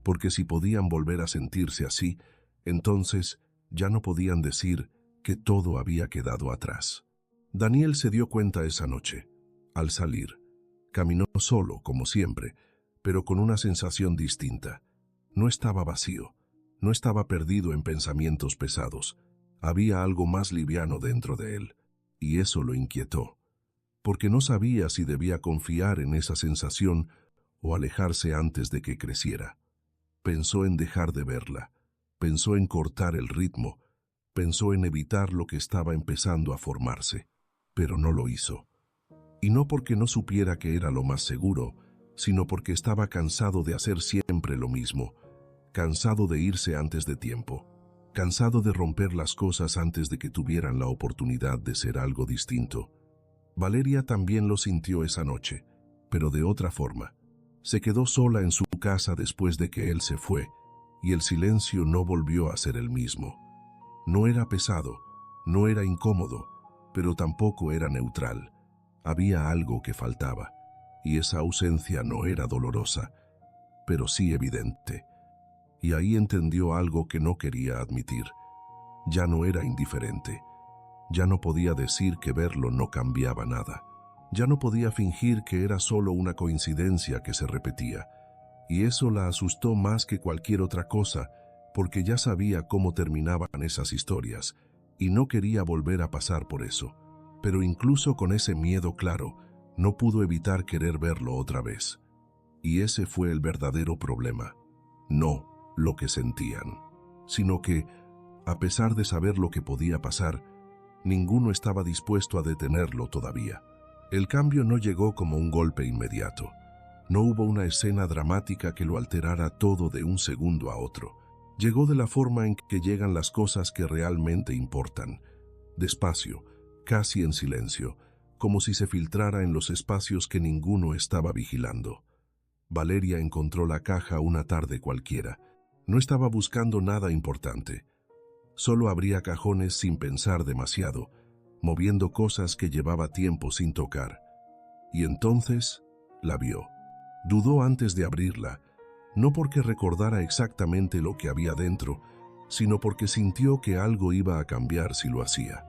porque si podían volver a sentirse así, entonces ya no podían decir que todo había quedado atrás. Daniel se dio cuenta esa noche, al salir. Caminó solo, como siempre, pero con una sensación distinta. No estaba vacío, no estaba perdido en pensamientos pesados. Había algo más liviano dentro de él, y eso lo inquietó, porque no sabía si debía confiar en esa sensación o alejarse antes de que creciera. Pensó en dejar de verla, pensó en cortar el ritmo, pensó en evitar lo que estaba empezando a formarse, pero no lo hizo. Y no porque no supiera que era lo más seguro, sino porque estaba cansado de hacer siempre lo mismo, cansado de irse antes de tiempo, cansado de romper las cosas antes de que tuvieran la oportunidad de ser algo distinto. Valeria también lo sintió esa noche, pero de otra forma. Se quedó sola en su casa después de que él se fue, y el silencio no volvió a ser el mismo. No era pesado, no era incómodo, pero tampoco era neutral. Había algo que faltaba, y esa ausencia no era dolorosa, pero sí evidente. Y ahí entendió algo que no quería admitir. Ya no era indiferente. Ya no podía decir que verlo no cambiaba nada. Ya no podía fingir que era solo una coincidencia que se repetía. Y eso la asustó más que cualquier otra cosa, porque ya sabía cómo terminaban esas historias, y no quería volver a pasar por eso. Pero incluso con ese miedo claro, no pudo evitar querer verlo otra vez. Y ese fue el verdadero problema. No lo que sentían, sino que, a pesar de saber lo que podía pasar, ninguno estaba dispuesto a detenerlo todavía. El cambio no llegó como un golpe inmediato. No hubo una escena dramática que lo alterara todo de un segundo a otro. Llegó de la forma en que llegan las cosas que realmente importan. Despacio, casi en silencio, como si se filtrara en los espacios que ninguno estaba vigilando. Valeria encontró la caja una tarde cualquiera. No estaba buscando nada importante. Solo abría cajones sin pensar demasiado, moviendo cosas que llevaba tiempo sin tocar. Y entonces la vio. Dudó antes de abrirla, no porque recordara exactamente lo que había dentro, sino porque sintió que algo iba a cambiar si lo hacía.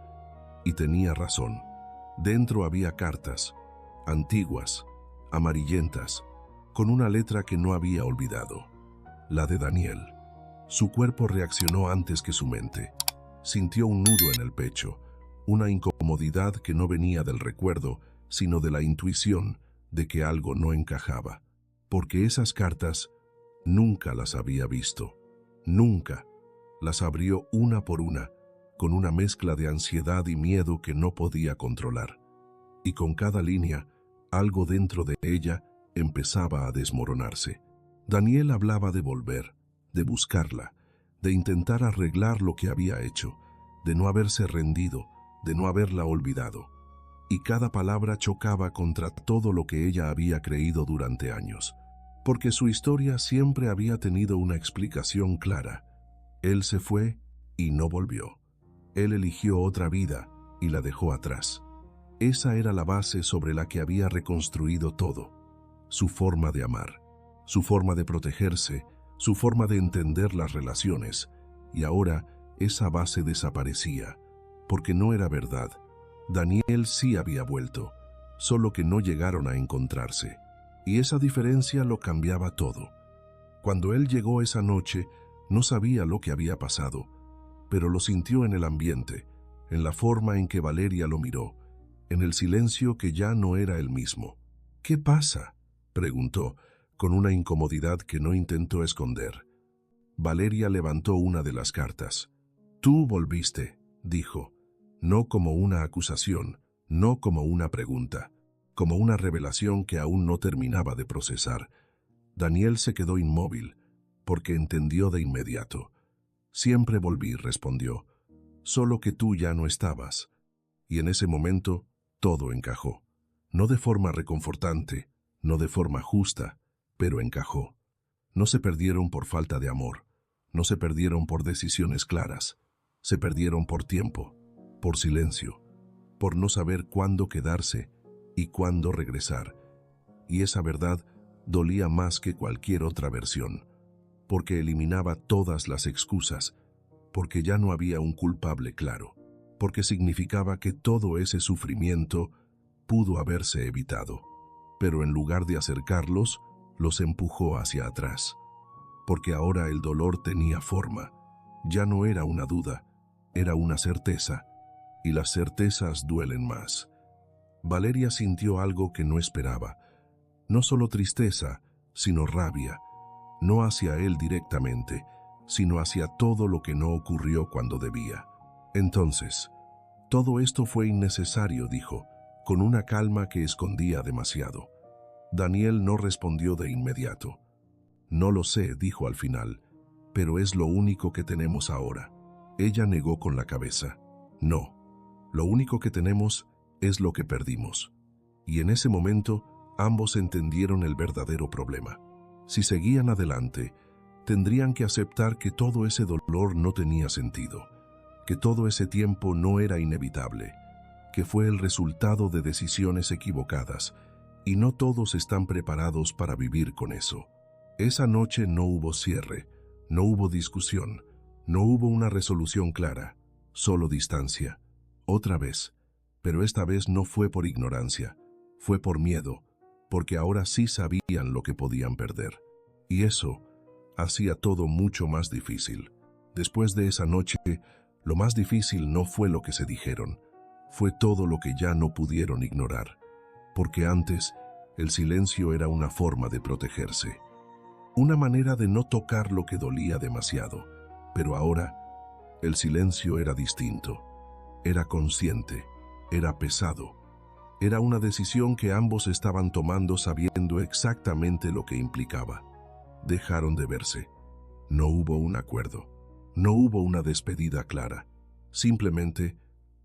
Y tenía razón. Dentro había cartas, antiguas, amarillentas, con una letra que no había olvidado, la de Daniel. Su cuerpo reaccionó antes que su mente. Sintió un nudo en el pecho, una incomodidad que no venía del recuerdo, sino de la intuición de que algo no encajaba, porque esas cartas nunca las había visto, nunca, Las abrió una por una, con una mezcla de ansiedad y miedo que no podía controlar. Y con cada línea, algo dentro de ella empezaba a desmoronarse. Daniel hablaba de volver, de buscarla, de intentar arreglar lo que había hecho, de no haberse rendido, de no haberla olvidado. Y cada palabra chocaba contra todo lo que ella había creído durante años, porque su historia siempre había tenido una explicación clara. Él se fue y no volvió. Él eligió otra vida y la dejó atrás. Esa era la base sobre la que había reconstruido todo. Su forma de amar, su forma de protegerse, su forma de entender las relaciones. Y ahora esa base desaparecía, porque no era verdad. Daniel sí había vuelto, solo que no llegaron a encontrarse. Y esa diferencia lo cambiaba todo. Cuando él llegó esa noche, no sabía lo que había pasado, pero lo sintió en el ambiente, en la forma en que Valeria lo miró, en el silencio que ya no era el mismo. «¿Qué pasa?», preguntó, con una incomodidad que no intentó esconder. Valeria levantó una de las cartas. «Tú volviste», dijo, no como una acusación, no como una pregunta, como una revelación que aún no terminaba de procesar. Daniel se quedó inmóvil, porque entendió de inmediato. «Siempre volví», respondió, «solo que tú ya no estabas». Y en ese momento todo encajó. No de forma reconfortante, no de forma justa, pero encajó. No se perdieron por falta de amor, no se perdieron por decisiones claras, se perdieron por tiempo, por silencio, por no saber cuándo quedarse y cuándo regresar. Y esa verdad dolía más que cualquier otra versión, porque eliminaba todas las excusas, porque ya no había un culpable claro, porque significaba que todo ese sufrimiento pudo haberse evitado, pero en lugar de acercarlos, los empujó hacia atrás, porque ahora el dolor tenía forma, ya no era una duda, era una certeza, y las certezas duelen más. Valeria sintió algo que no esperaba, no solo tristeza, sino rabia, no hacia él directamente, sino hacia todo lo que no ocurrió cuando debía. Entonces, «Todo esto fue innecesario», dijo, con una calma que escondía demasiado. Daniel no respondió de inmediato. «No lo sé», dijo al final, «pero es lo único que tenemos ahora». Ella negó con la cabeza. «No, lo único que tenemos es lo que perdimos». Y en ese momento, ambos entendieron el verdadero problema. Si seguían adelante, tendrían que aceptar que todo ese dolor no tenía sentido, que todo ese tiempo no era inevitable, que fue el resultado de decisiones equivocadas, y no todos están preparados para vivir con eso. Esa noche no hubo cierre, no hubo discusión, no hubo una resolución clara, solo distancia. Otra vez, pero esta vez no fue por ignorancia, fue por miedo, porque ahora sí sabían lo que podían perder. Y eso hacía todo mucho más difícil. Después de esa noche, lo más difícil no fue lo que se dijeron, fue todo lo que ya no pudieron ignorar, porque antes el silencio era una forma de protegerse, una manera de no tocar lo que dolía demasiado, pero ahora el silencio era distinto, era consciente, era pesado, era una decisión que ambos estaban tomando sabiendo exactamente lo que implicaba. Dejaron de verse, no hubo un acuerdo, no hubo una despedida clara, simplemente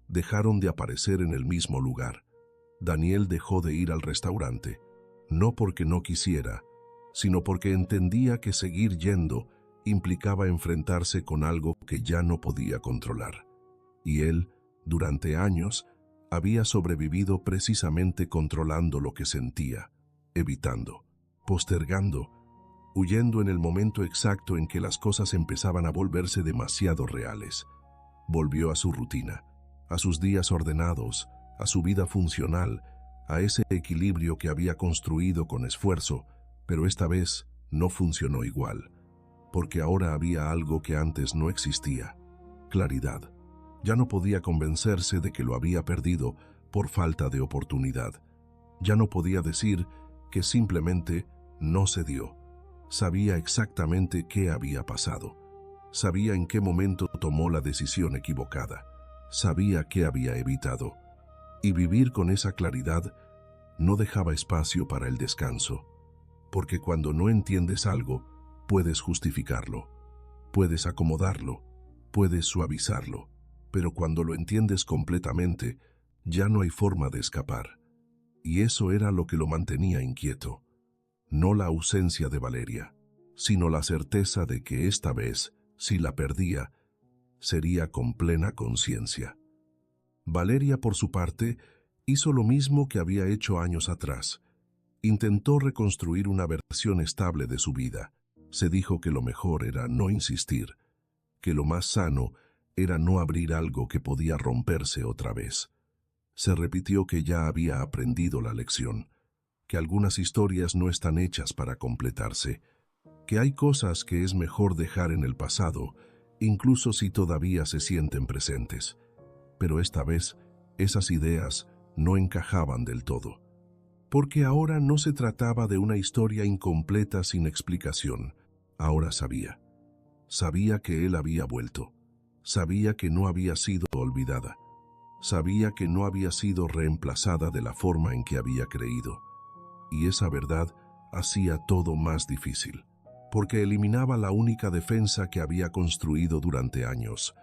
dejaron de aparecer en el mismo lugar. Daniel dejó de ir al restaurante, no porque no quisiera, sino porque entendía que seguir yendo implicaba enfrentarse con algo que ya no podía controlar. Y él, durante años, había sobrevivido precisamente controlando lo que sentía, evitando, postergando, huyendo en el momento exacto en que las cosas empezaban a volverse demasiado reales. Volvió a su rutina, a sus días ordenados, a su vida funcional, a ese equilibrio que había construido con esfuerzo, pero esta vez no funcionó igual, porque ahora había algo que antes no existía: claridad. Ya no podía convencerse de que lo había perdido por falta de oportunidad. Ya no podía decir que simplemente no se dio. Sabía exactamente qué había pasado. Sabía en qué momento tomó la decisión equivocada. Sabía qué había evitado. Y vivir con esa claridad no dejaba espacio para el descanso. Porque cuando no entiendes algo, puedes justificarlo, puedes acomodarlo, puedes suavizarlo. Pero cuando lo entiendes completamente, ya no hay forma de escapar. Y eso era lo que lo mantenía inquieto. No la ausencia de Valeria, sino la certeza de que esta vez, si la perdía, sería con plena conciencia. Valeria, por su parte, hizo lo mismo que había hecho años atrás. Intentó reconstruir una versión estable de su vida. Se dijo que lo mejor era no insistir, que lo más sano era no abrir algo que podía romperse otra vez. Se repitió que ya había aprendido la lección, que algunas historias no están hechas para completarse, que hay cosas que es mejor dejar en el pasado, incluso si todavía se sienten presentes. Pero esta vez, esas ideas no encajaban del todo. Porque ahora no se trataba de una historia incompleta sin explicación. Ahora sabía. Sabía que él había vuelto. Sabía que no había sido olvidada. Sabía que no había sido reemplazada de la forma en que había creído. Y esa verdad hacía todo más difícil, porque eliminaba la única defensa que había construido durante años,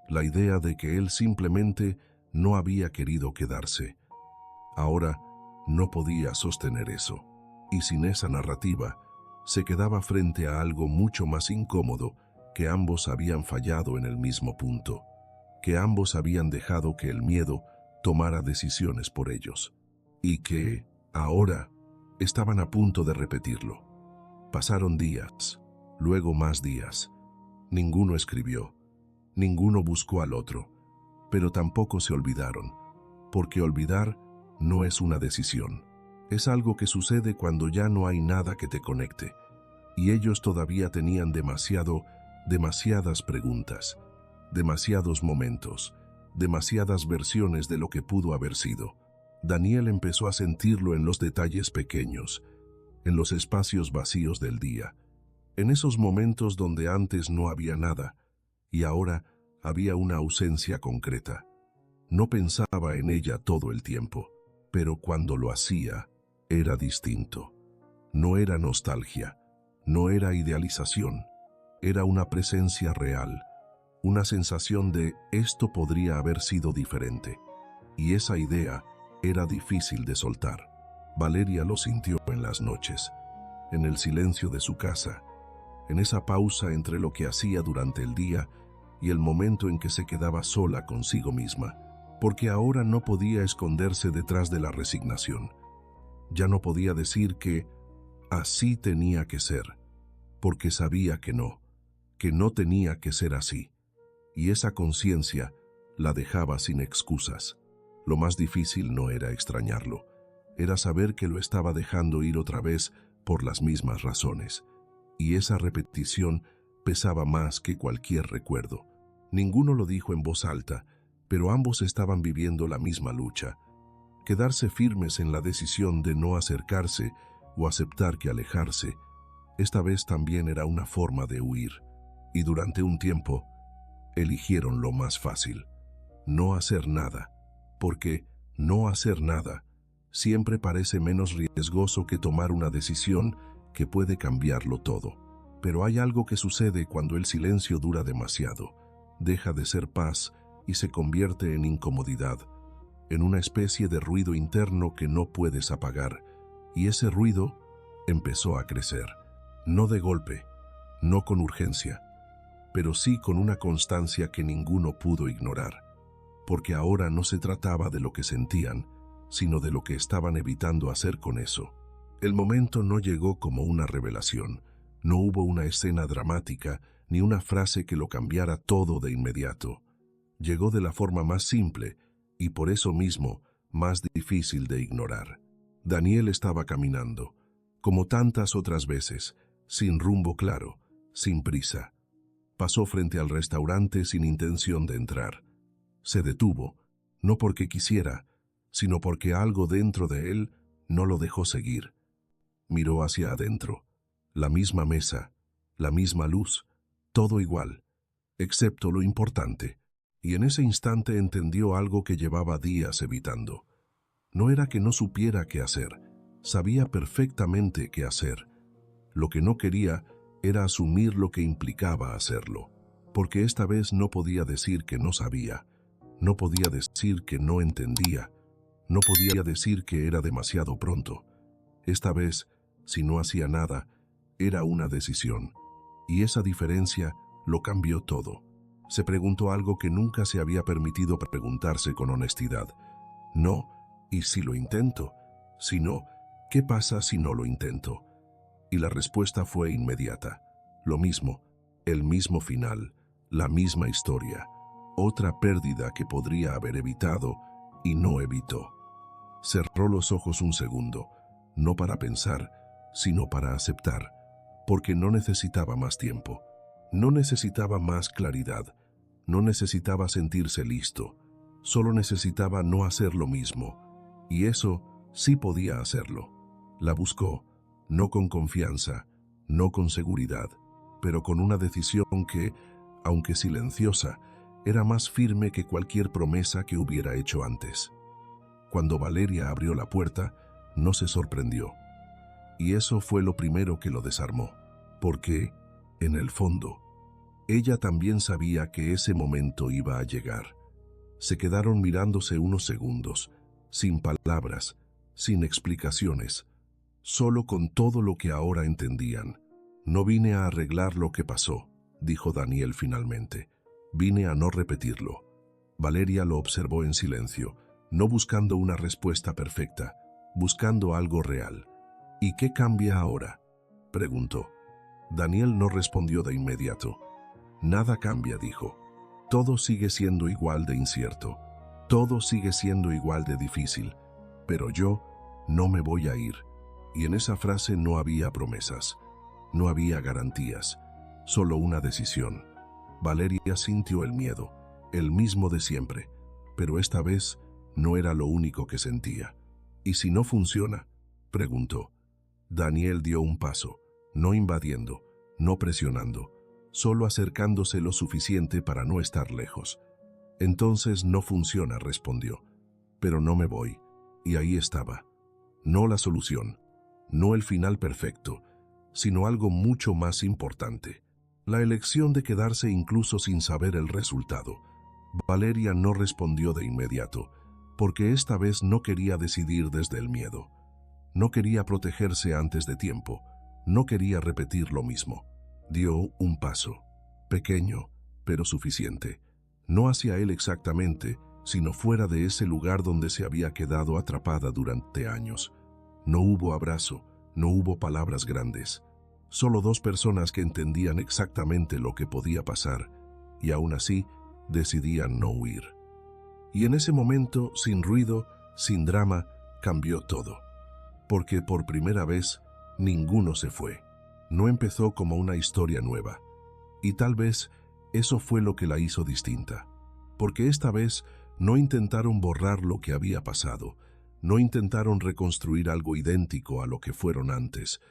la idea de que él simplemente no había querido quedarse. Ahora no podía sostener eso, y sin esa narrativa, se quedaba frente a algo mucho más incómodo, que ambos habían fallado en el mismo punto, que ambos habían dejado que el miedo tomara decisiones por ellos, y que, ahora, estaban a punto de repetirlo. Pasaron días, luego más días. Ninguno escribió, ninguno buscó al otro, pero tampoco se olvidaron, porque olvidar no es una decisión. Es algo que sucede cuando ya no hay nada que te conecte, y ellos todavía tenían demasiadas preguntas, demasiados momentos, demasiadas versiones de lo que pudo haber sido. Daniel empezó a sentirlo en los detalles pequeños, en los espacios vacíos del día, en esos momentos donde antes no había nada, y ahora había una ausencia concreta. No pensaba en ella todo el tiempo, pero cuando lo hacía, era distinto. No era nostalgia, no era idealización, era una presencia real, una sensación de esto podría haber sido diferente. Y esa idea era difícil de soltar. Valeria lo sintió en las noches, en el silencio de su casa, en esa pausa entre lo que hacía durante el día y el momento en que se quedaba sola consigo misma, porque ahora no podía esconderse detrás de la resignación. Ya no podía decir que así tenía que ser, porque sabía que no tenía que ser así. Y esa conciencia la dejaba sin excusas. Lo más difícil no era extrañarlo, era saber que lo estaba dejando ir otra vez por las mismas razones. Y esa repetición pesaba más que cualquier recuerdo. Ninguno lo dijo en voz alta, pero ambos estaban viviendo la misma lucha. Quedarse firmes en la decisión de no acercarse o aceptar que alejarse, esta vez también era una forma de huir. Y durante un tiempo, eligieron lo más fácil, no hacer nada, porque no hacer nada siempre parece menos riesgoso que tomar una decisión que puede cambiarlo todo. Pero hay algo que sucede cuando el silencio dura demasiado. Deja de ser paz y se convierte en incomodidad, en una especie de ruido interno que no puedes apagar. Y ese ruido empezó a crecer, no de golpe, no con urgencia, pero sí con una constancia que ninguno pudo ignorar. Porque ahora no se trataba de lo que sentían, sino de lo que estaban evitando hacer con eso. El momento no llegó como una revelación, no hubo una escena dramática, ni una frase que lo cambiara todo de inmediato. Llegó de la forma más simple, y por eso mismo, más difícil de ignorar. Daniel estaba caminando, como tantas otras veces, sin rumbo claro, sin prisa. Pasó frente al restaurante sin intención de entrar. Se detuvo, no porque quisiera, sino porque algo dentro de él no lo dejó seguir. Miró hacia adentro. La misma mesa, la misma luz, todo igual. excepto lo importante. Y en ese instante entendió algo que llevaba días evitando. No era que no supiera qué hacer, sabía perfectamente qué hacer. Lo que no quería era asumir lo que implicaba hacerlo, porque esta vez no podía decir que no sabía, no podía decir que no entendía, no podía decir que era demasiado pronto. Esta vez, si no hacía nada, era una decisión, y esa diferencia lo cambió todo. Se preguntó algo que nunca se había permitido preguntarse con honestidad. No, ¿y si lo intento? Si no, ¿qué pasa si no lo intento? Y la respuesta fue inmediata. Lo mismo, el mismo final, la misma historia, otra pérdida que podría haber evitado y no evitó. Cerró los ojos un segundo, no para pensar, sino para aceptar, porque no necesitaba más tiempo, no necesitaba más claridad, no necesitaba sentirse listo, solo necesitaba no hacer lo mismo, y eso sí podía hacerlo. La buscó, no con confianza, no con seguridad, pero con una decisión que, aunque silenciosa, era más firme que cualquier promesa que hubiera hecho antes. Cuando Valeria abrió la puerta, no se sorprendió. Y eso fue lo primero que lo desarmó, porque, en el fondo, ella también sabía que ese momento iba a llegar. Se quedaron mirándose unos segundos, sin palabras, sin explicaciones, solo con todo lo que ahora entendían. No vine a arreglar lo que pasó, dijo Daniel finalmente. Vine a no repetirlo. Valeria lo observó en silencio, no buscando una respuesta perfecta, buscando algo real. ¿Y qué cambia ahora?, preguntó. Daniel no respondió de inmediato. Nada cambia, dijo. Todo sigue siendo igual de incierto. Todo sigue siendo igual de difícil. Pero yo no me voy a ir. Y en esa frase no había promesas, no había garantías, solo una decisión. Valeria sintió el miedo, el mismo de siempre, pero esta vez no era lo único que sentía. ¿Y si no funciona?, preguntó. Daniel dio un paso, no invadiendo, no presionando, solo acercándose lo suficiente para no estar lejos. Entonces no funciona, respondió, pero no me voy. Y ahí estaba. No la solución, no el final perfecto, sino algo mucho más importante. La elección de quedarse incluso sin saber el resultado. Valeria no respondió de inmediato, porque esta vez no quería decidir desde el miedo. No quería protegerse antes de tiempo, no quería repetir lo mismo. Dio un paso, pequeño, pero suficiente. No hacia él exactamente, sino fuera de ese lugar donde se había quedado atrapada durante años. No hubo abrazo, no hubo palabras grandes. Solo dos personas que entendían exactamente lo que podía pasar, y aún así decidían no huir. Y en ese momento, sin ruido, sin drama, cambió todo. Porque por primera vez, ninguno se fue. No empezó como una historia nueva. Y tal vez eso fue lo que la hizo distinta. Porque esta vez no intentaron borrar lo que había pasado, no intentaron reconstruir algo idéntico a lo que fueron antes,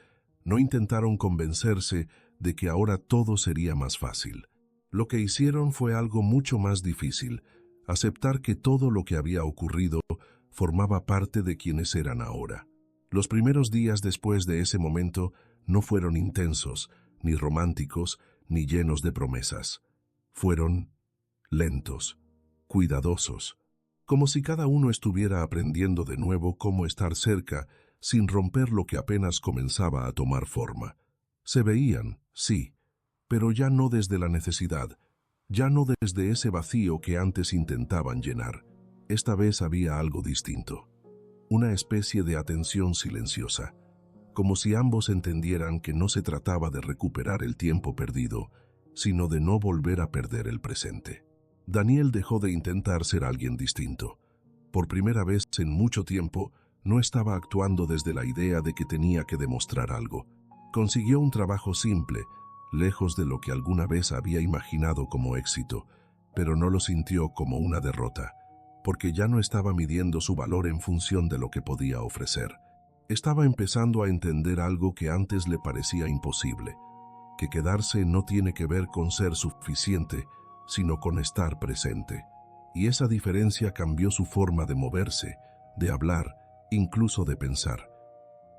no intentaron convencerse de que ahora todo sería más fácil. Lo que hicieron fue algo mucho más difícil, aceptar que todo lo que había ocurrido formaba parte de quienes eran ahora. Los primeros días después de ese momento no fueron intensos, ni románticos, ni llenos de promesas. Fueron lentos, cuidadosos, como si cada uno estuviera aprendiendo de nuevo cómo estar cerca sin romper lo que apenas comenzaba a tomar forma. Se veían, sí, pero ya no desde la necesidad, ya no desde ese vacío que antes intentaban llenar. Esta vez había algo distinto, una especie de atención silenciosa, como si ambos entendieran que no se trataba de recuperar el tiempo perdido, sino de no volver a perder el presente. Daniel dejó de intentar ser alguien distinto. Por primera vez en mucho tiempo, no estaba actuando desde la idea de que tenía que demostrar algo. Consiguió un trabajo simple, lejos de lo que alguna vez había imaginado como éxito, pero no lo sintió como una derrota, porque ya no estaba midiendo su valor en función de lo que podía ofrecer. Estaba empezando a entender algo que antes le parecía imposible, que quedarse no tiene que ver con ser suficiente, sino con estar presente. Y esa diferencia cambió su forma de moverse, de hablar, incluso de pensar.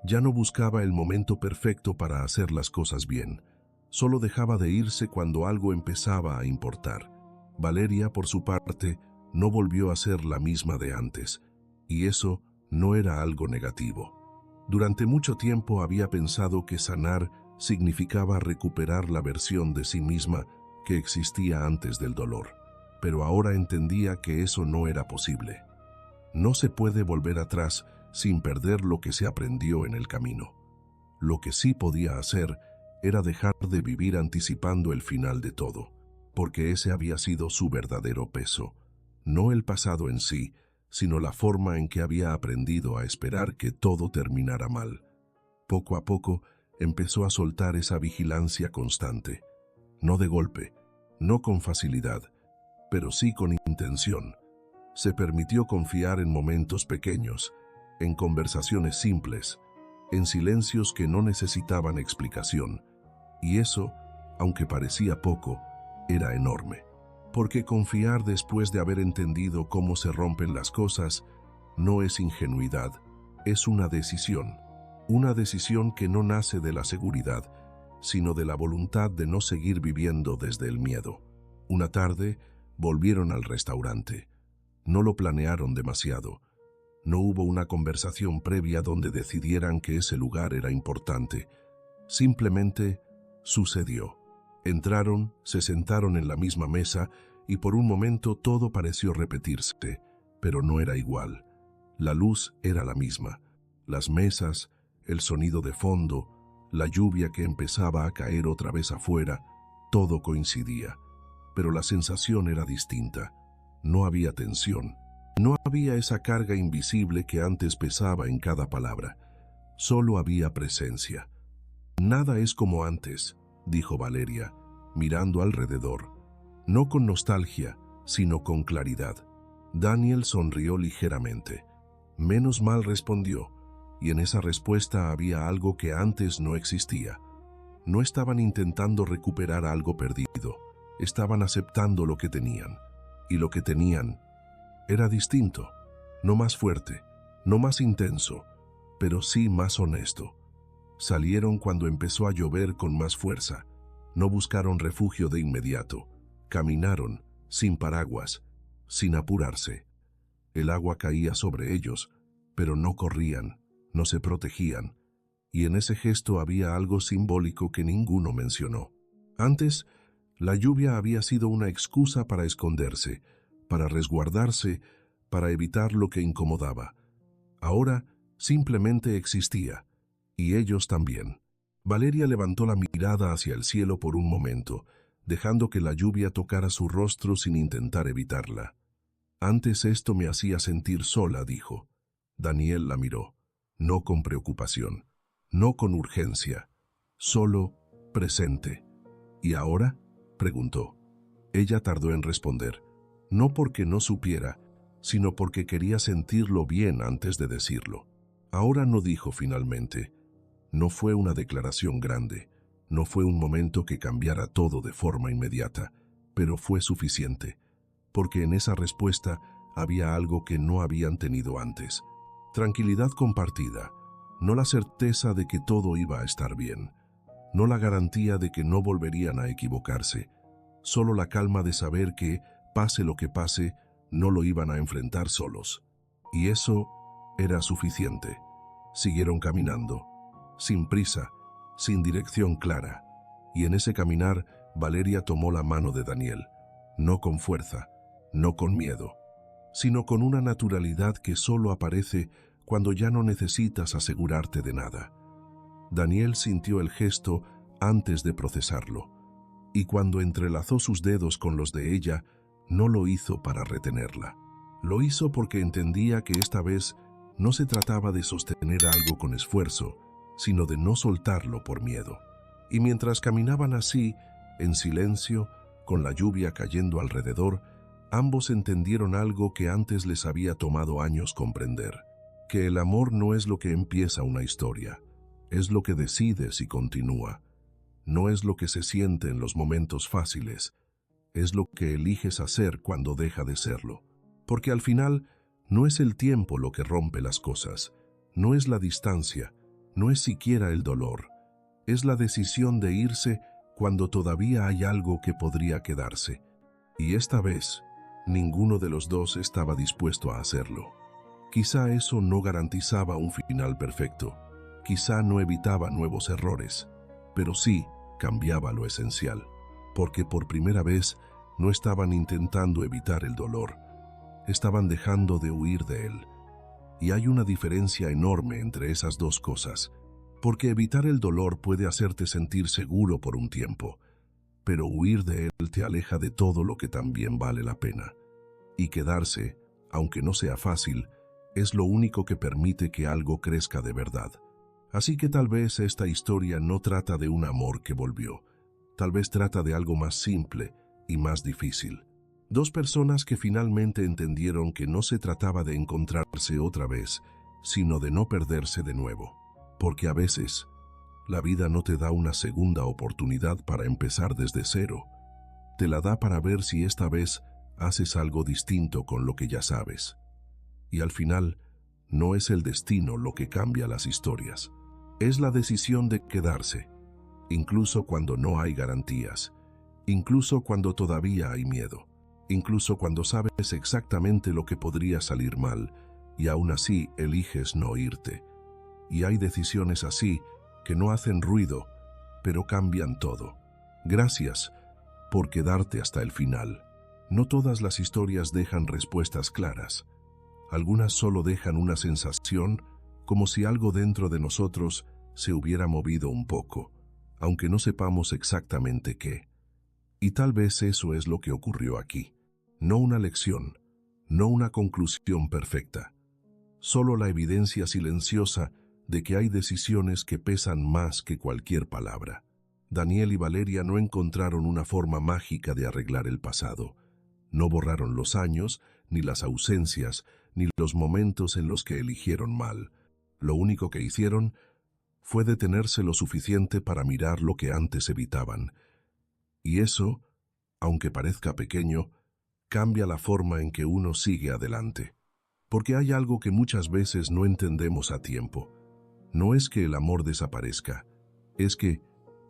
Ya no buscaba el momento perfecto para hacer las cosas bien. Solo dejaba de irse cuando algo empezaba a importar. Valeria, por su parte, no volvió a ser la misma de antes, y eso no era algo negativo. Durante mucho tiempo había pensado que sanar significaba recuperar la versión de sí misma que existía antes del dolor, pero ahora entendía que eso no era posible. No se puede volver atrás sin perder lo que se aprendió en el camino. Lo que sí podía hacer era dejar de vivir anticipando el final de todo, porque ese había sido su verdadero peso, no el pasado en sí, sino la forma en que había aprendido a esperar que todo terminara mal. Poco a poco empezó a soltar esa vigilancia constante, no de golpe, no con facilidad, pero sí con intención. Se permitió confiar en momentos pequeños, en conversaciones simples, en silencios que no necesitaban explicación, y eso, aunque parecía poco, era enorme. Porque confiar después de haber entendido cómo se rompen las cosas no es ingenuidad, es una decisión que no nace de la seguridad, sino de la voluntad de no seguir viviendo desde el miedo. Una tarde, volvieron al restaurante. No lo planearon demasiado. No hubo una conversación previa donde decidieran que ese lugar era importante. Simplemente sucedió. Entraron, se sentaron en la misma mesa y por un momento todo pareció repetirse, pero no era igual. La luz era la misma. Las mesas, el sonido de fondo, la lluvia que empezaba a caer otra vez afuera, todo coincidía. Pero la sensación era distinta. No había tensión. No había esa carga invisible que antes pesaba en cada palabra. Solo había presencia. Nada es como antes, dijo Valeria, mirando alrededor. No con nostalgia, sino con claridad. Daniel sonrió ligeramente. Menos mal respondió, y en esa respuesta había algo que antes no existía. No estaban intentando recuperar algo perdido, estaban aceptando lo que tenían. Y lo que tenían era distinto, no más fuerte, no más intenso, pero sí más honesto. Salieron cuando empezó a llover con más fuerza. No buscaron refugio de inmediato. Caminaron, sin paraguas, sin apurarse. El agua caía sobre ellos, pero no corrían, no se protegían. Y en ese gesto había algo simbólico que ninguno mencionó. Antes, la lluvia había sido una excusa para esconderse, para resguardarse, para evitar lo que incomodaba. Ahora simplemente existía, y ellos también. Valeria levantó la mirada hacia el cielo por un momento, dejando que la lluvia tocara su rostro sin intentar evitarla. Antes esto me hacía sentir sola, dijo. Daniel la miró, no con preocupación, no con urgencia, solo presente. ¿Y ahora?, preguntó. Ella tardó en responder, no porque no supiera, sino porque quería sentirlo bien antes de decirlo. Ahora no, dijo finalmente. No fue una declaración grande, no fue un momento que cambiara todo de forma inmediata, pero fue suficiente, porque en esa respuesta había algo que no habían tenido antes. Tranquilidad compartida, no la certeza de que todo iba a estar bien, no la garantía de que no volverían a equivocarse, solo la calma de saber que, pase lo que pase, no lo iban a enfrentar solos. Y eso era suficiente. Siguieron caminando, sin prisa, sin dirección clara, y en ese caminar Valeria tomó la mano de Daniel, no con fuerza, no con miedo, sino con una naturalidad que solo aparece cuando ya no necesitas asegurarte de nada. Daniel sintió el gesto antes de procesarlo, y cuando entrelazó sus dedos con los de ella, no lo hizo para retenerla. Lo hizo porque entendía que esta vez no se trataba de sostener algo con esfuerzo, sino de no soltarlo por miedo. Y mientras caminaban así, en silencio, con la lluvia cayendo alrededor, ambos entendieron algo que antes les había tomado años comprender, que el amor no es lo que empieza una historia, es lo que decide si continúa. No es lo que se siente en los momentos fáciles, es lo que eliges hacer cuando deja de serlo. Porque al final, no es el tiempo lo que rompe las cosas, no es la distancia, no es siquiera el dolor. Es la decisión de irse cuando todavía hay algo que podría quedarse. Y esta vez, ninguno de los dos estaba dispuesto a hacerlo. Quizá eso no garantizaba un final perfecto, quizá no evitaba nuevos errores, pero sí cambiaba lo esencial, porque por primera vez no estaban intentando evitar el dolor, estaban dejando de huir de él. Y hay una diferencia enorme entre esas dos cosas, porque evitar el dolor puede hacerte sentir seguro por un tiempo, pero huir de él te aleja de todo lo que también vale la pena. Y quedarse, aunque no sea fácil, es lo único que permite que algo crezca de verdad. Así que tal vez esta historia no trata de un amor que volvió, tal vez trata de algo más simple y más difícil. Dos personas que finalmente entendieron que no se trataba de encontrarse otra vez, sino de no perderse de nuevo. Porque a veces, la vida no te da una segunda oportunidad para empezar desde cero. Te la da para ver si esta vez haces algo distinto con lo que ya sabes. Y al final, no es el destino lo que cambia las historias. Es la decisión de quedarse, incluso cuando no hay garantías, incluso cuando todavía hay miedo, incluso cuando sabes exactamente lo que podría salir mal, y aún así eliges no irte. Y hay decisiones así que no hacen ruido, pero cambian todo. Gracias por quedarte hasta el final. No todas las historias dejan respuestas claras. Algunas solo dejan una sensación, como si algo dentro de nosotros se hubiera movido un poco, aunque no sepamos exactamente qué. Y tal vez eso es lo que ocurrió aquí. No una lección, no una conclusión perfecta, solo la evidencia silenciosa de que hay decisiones que pesan más que cualquier palabra. Daniel y Valeria no encontraron una forma mágica de arreglar el pasado. No borraron los años, ni las ausencias, ni los momentos en los que eligieron mal. Lo único que hicieron fue detenerse lo suficiente para mirar lo que antes evitaban. Y eso, aunque parezca pequeño, cambia la forma en que uno sigue adelante. Porque hay algo que muchas veces no entendemos a tiempo. No es que el amor desaparezca, es que,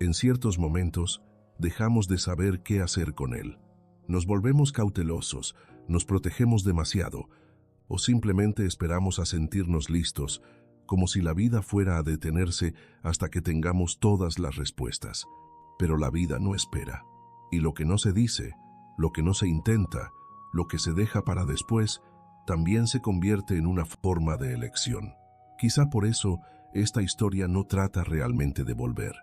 en ciertos momentos, dejamos de saber qué hacer con él. Nos volvemos cautelosos, nos protegemos demasiado, o simplemente esperamos a sentirnos listos, como si la vida fuera a detenerse hasta que tengamos todas las respuestas. Pero la vida no espera, y lo que no se dice, lo que no se intenta, lo que se deja para después, también se convierte en una forma de elección. Quizá por eso esta historia no trata realmente de volver.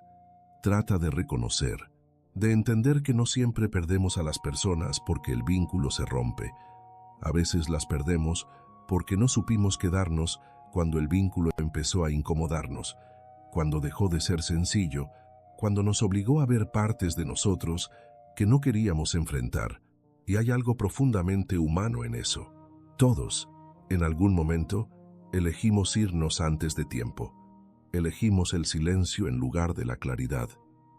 Trata de reconocer, de entender que no siempre perdemos a las personas porque el vínculo se rompe. A veces las perdemos porque no supimos quedarnos cuando el vínculo empezó a incomodarnos, cuando dejó de ser sencillo, cuando nos obligó a ver partes de nosotros que no queríamos enfrentar. Y hay algo profundamente humano en eso. Todos, en algún momento, elegimos irnos antes de tiempo. Elegimos el silencio en lugar de la claridad.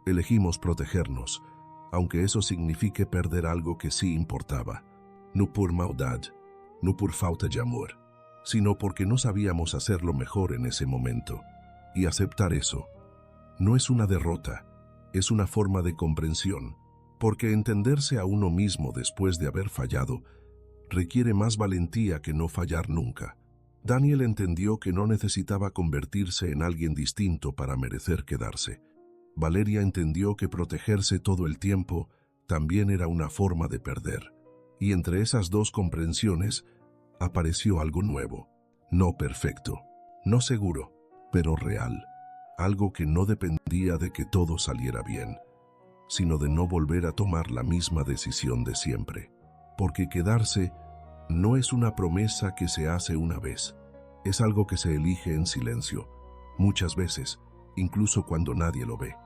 Elegimos protegernos, aunque eso signifique perder algo que sí importaba. No por maldad, no por falta de amor, sino porque no sabíamos hacerlo mejor en ese momento. Y aceptar eso no es una derrota, es una forma de comprensión, porque entenderse a uno mismo después de haber fallado requiere más valentía que no fallar nunca. Daniel entendió que no necesitaba convertirse en alguien distinto para merecer quedarse. Valeria entendió que protegerse todo el tiempo también era una forma de perder. Y entre esas dos comprensiones apareció algo nuevo, no perfecto, no seguro, pero real. Algo que no dependía de que todo saliera bien, sino de no volver a tomar la misma decisión de siempre. Porque quedarse no es una promesa que se hace una vez, es algo que se elige en silencio, muchas veces, incluso cuando nadie lo ve.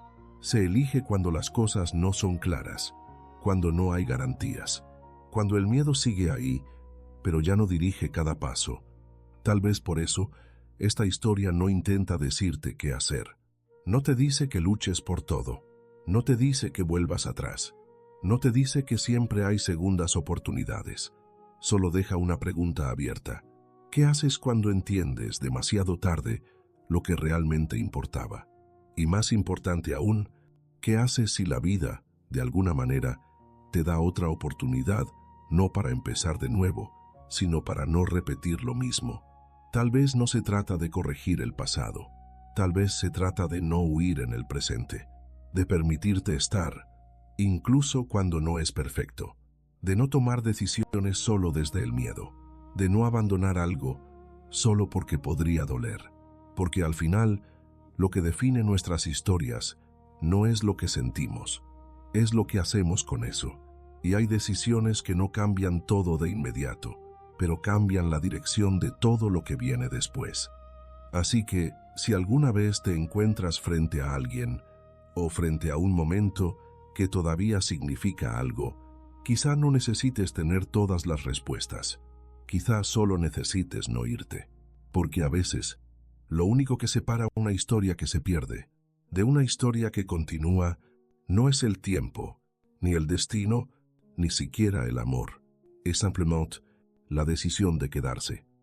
Se elige cuando las cosas no son claras, cuando no hay garantías, cuando el miedo sigue ahí, pero ya no dirige cada paso. Tal vez por eso, esta historia no intenta decirte qué hacer. No te dice que luches por todo, no te dice que vuelvas atrás, No te dice que siempre hay segundas oportunidades. Solo deja una pregunta abierta. ¿Qué haces cuando entiendes demasiado tarde lo que realmente importaba? Y más importante aún, ¿qué haces si la vida, de alguna manera, te da otra oportunidad, no para empezar de nuevo, sino para no repetir lo mismo? Tal vez no se trata de corregir el pasado. Tal vez se trata de no huir en el presente, de permitirte estar, incluso cuando no es perfecto, de no tomar decisiones solo desde el miedo, de no abandonar algo solo porque podría doler, porque al final lo que define nuestras historias no es lo que sentimos, es lo que hacemos con eso. Y hay decisiones que no cambian todo de inmediato, pero cambian la dirección de todo lo que viene después. Así que, si alguna vez te encuentras frente a alguien o frente a un momento que todavía significa algo, quizá no necesites tener todas las respuestas. Quizá solo necesites no irte, porque a veces lo único que separa una historia que se pierde de una historia que continúa no es el tiempo, ni el destino, ni siquiera el amor. Es simplemente la decisión de quedarse.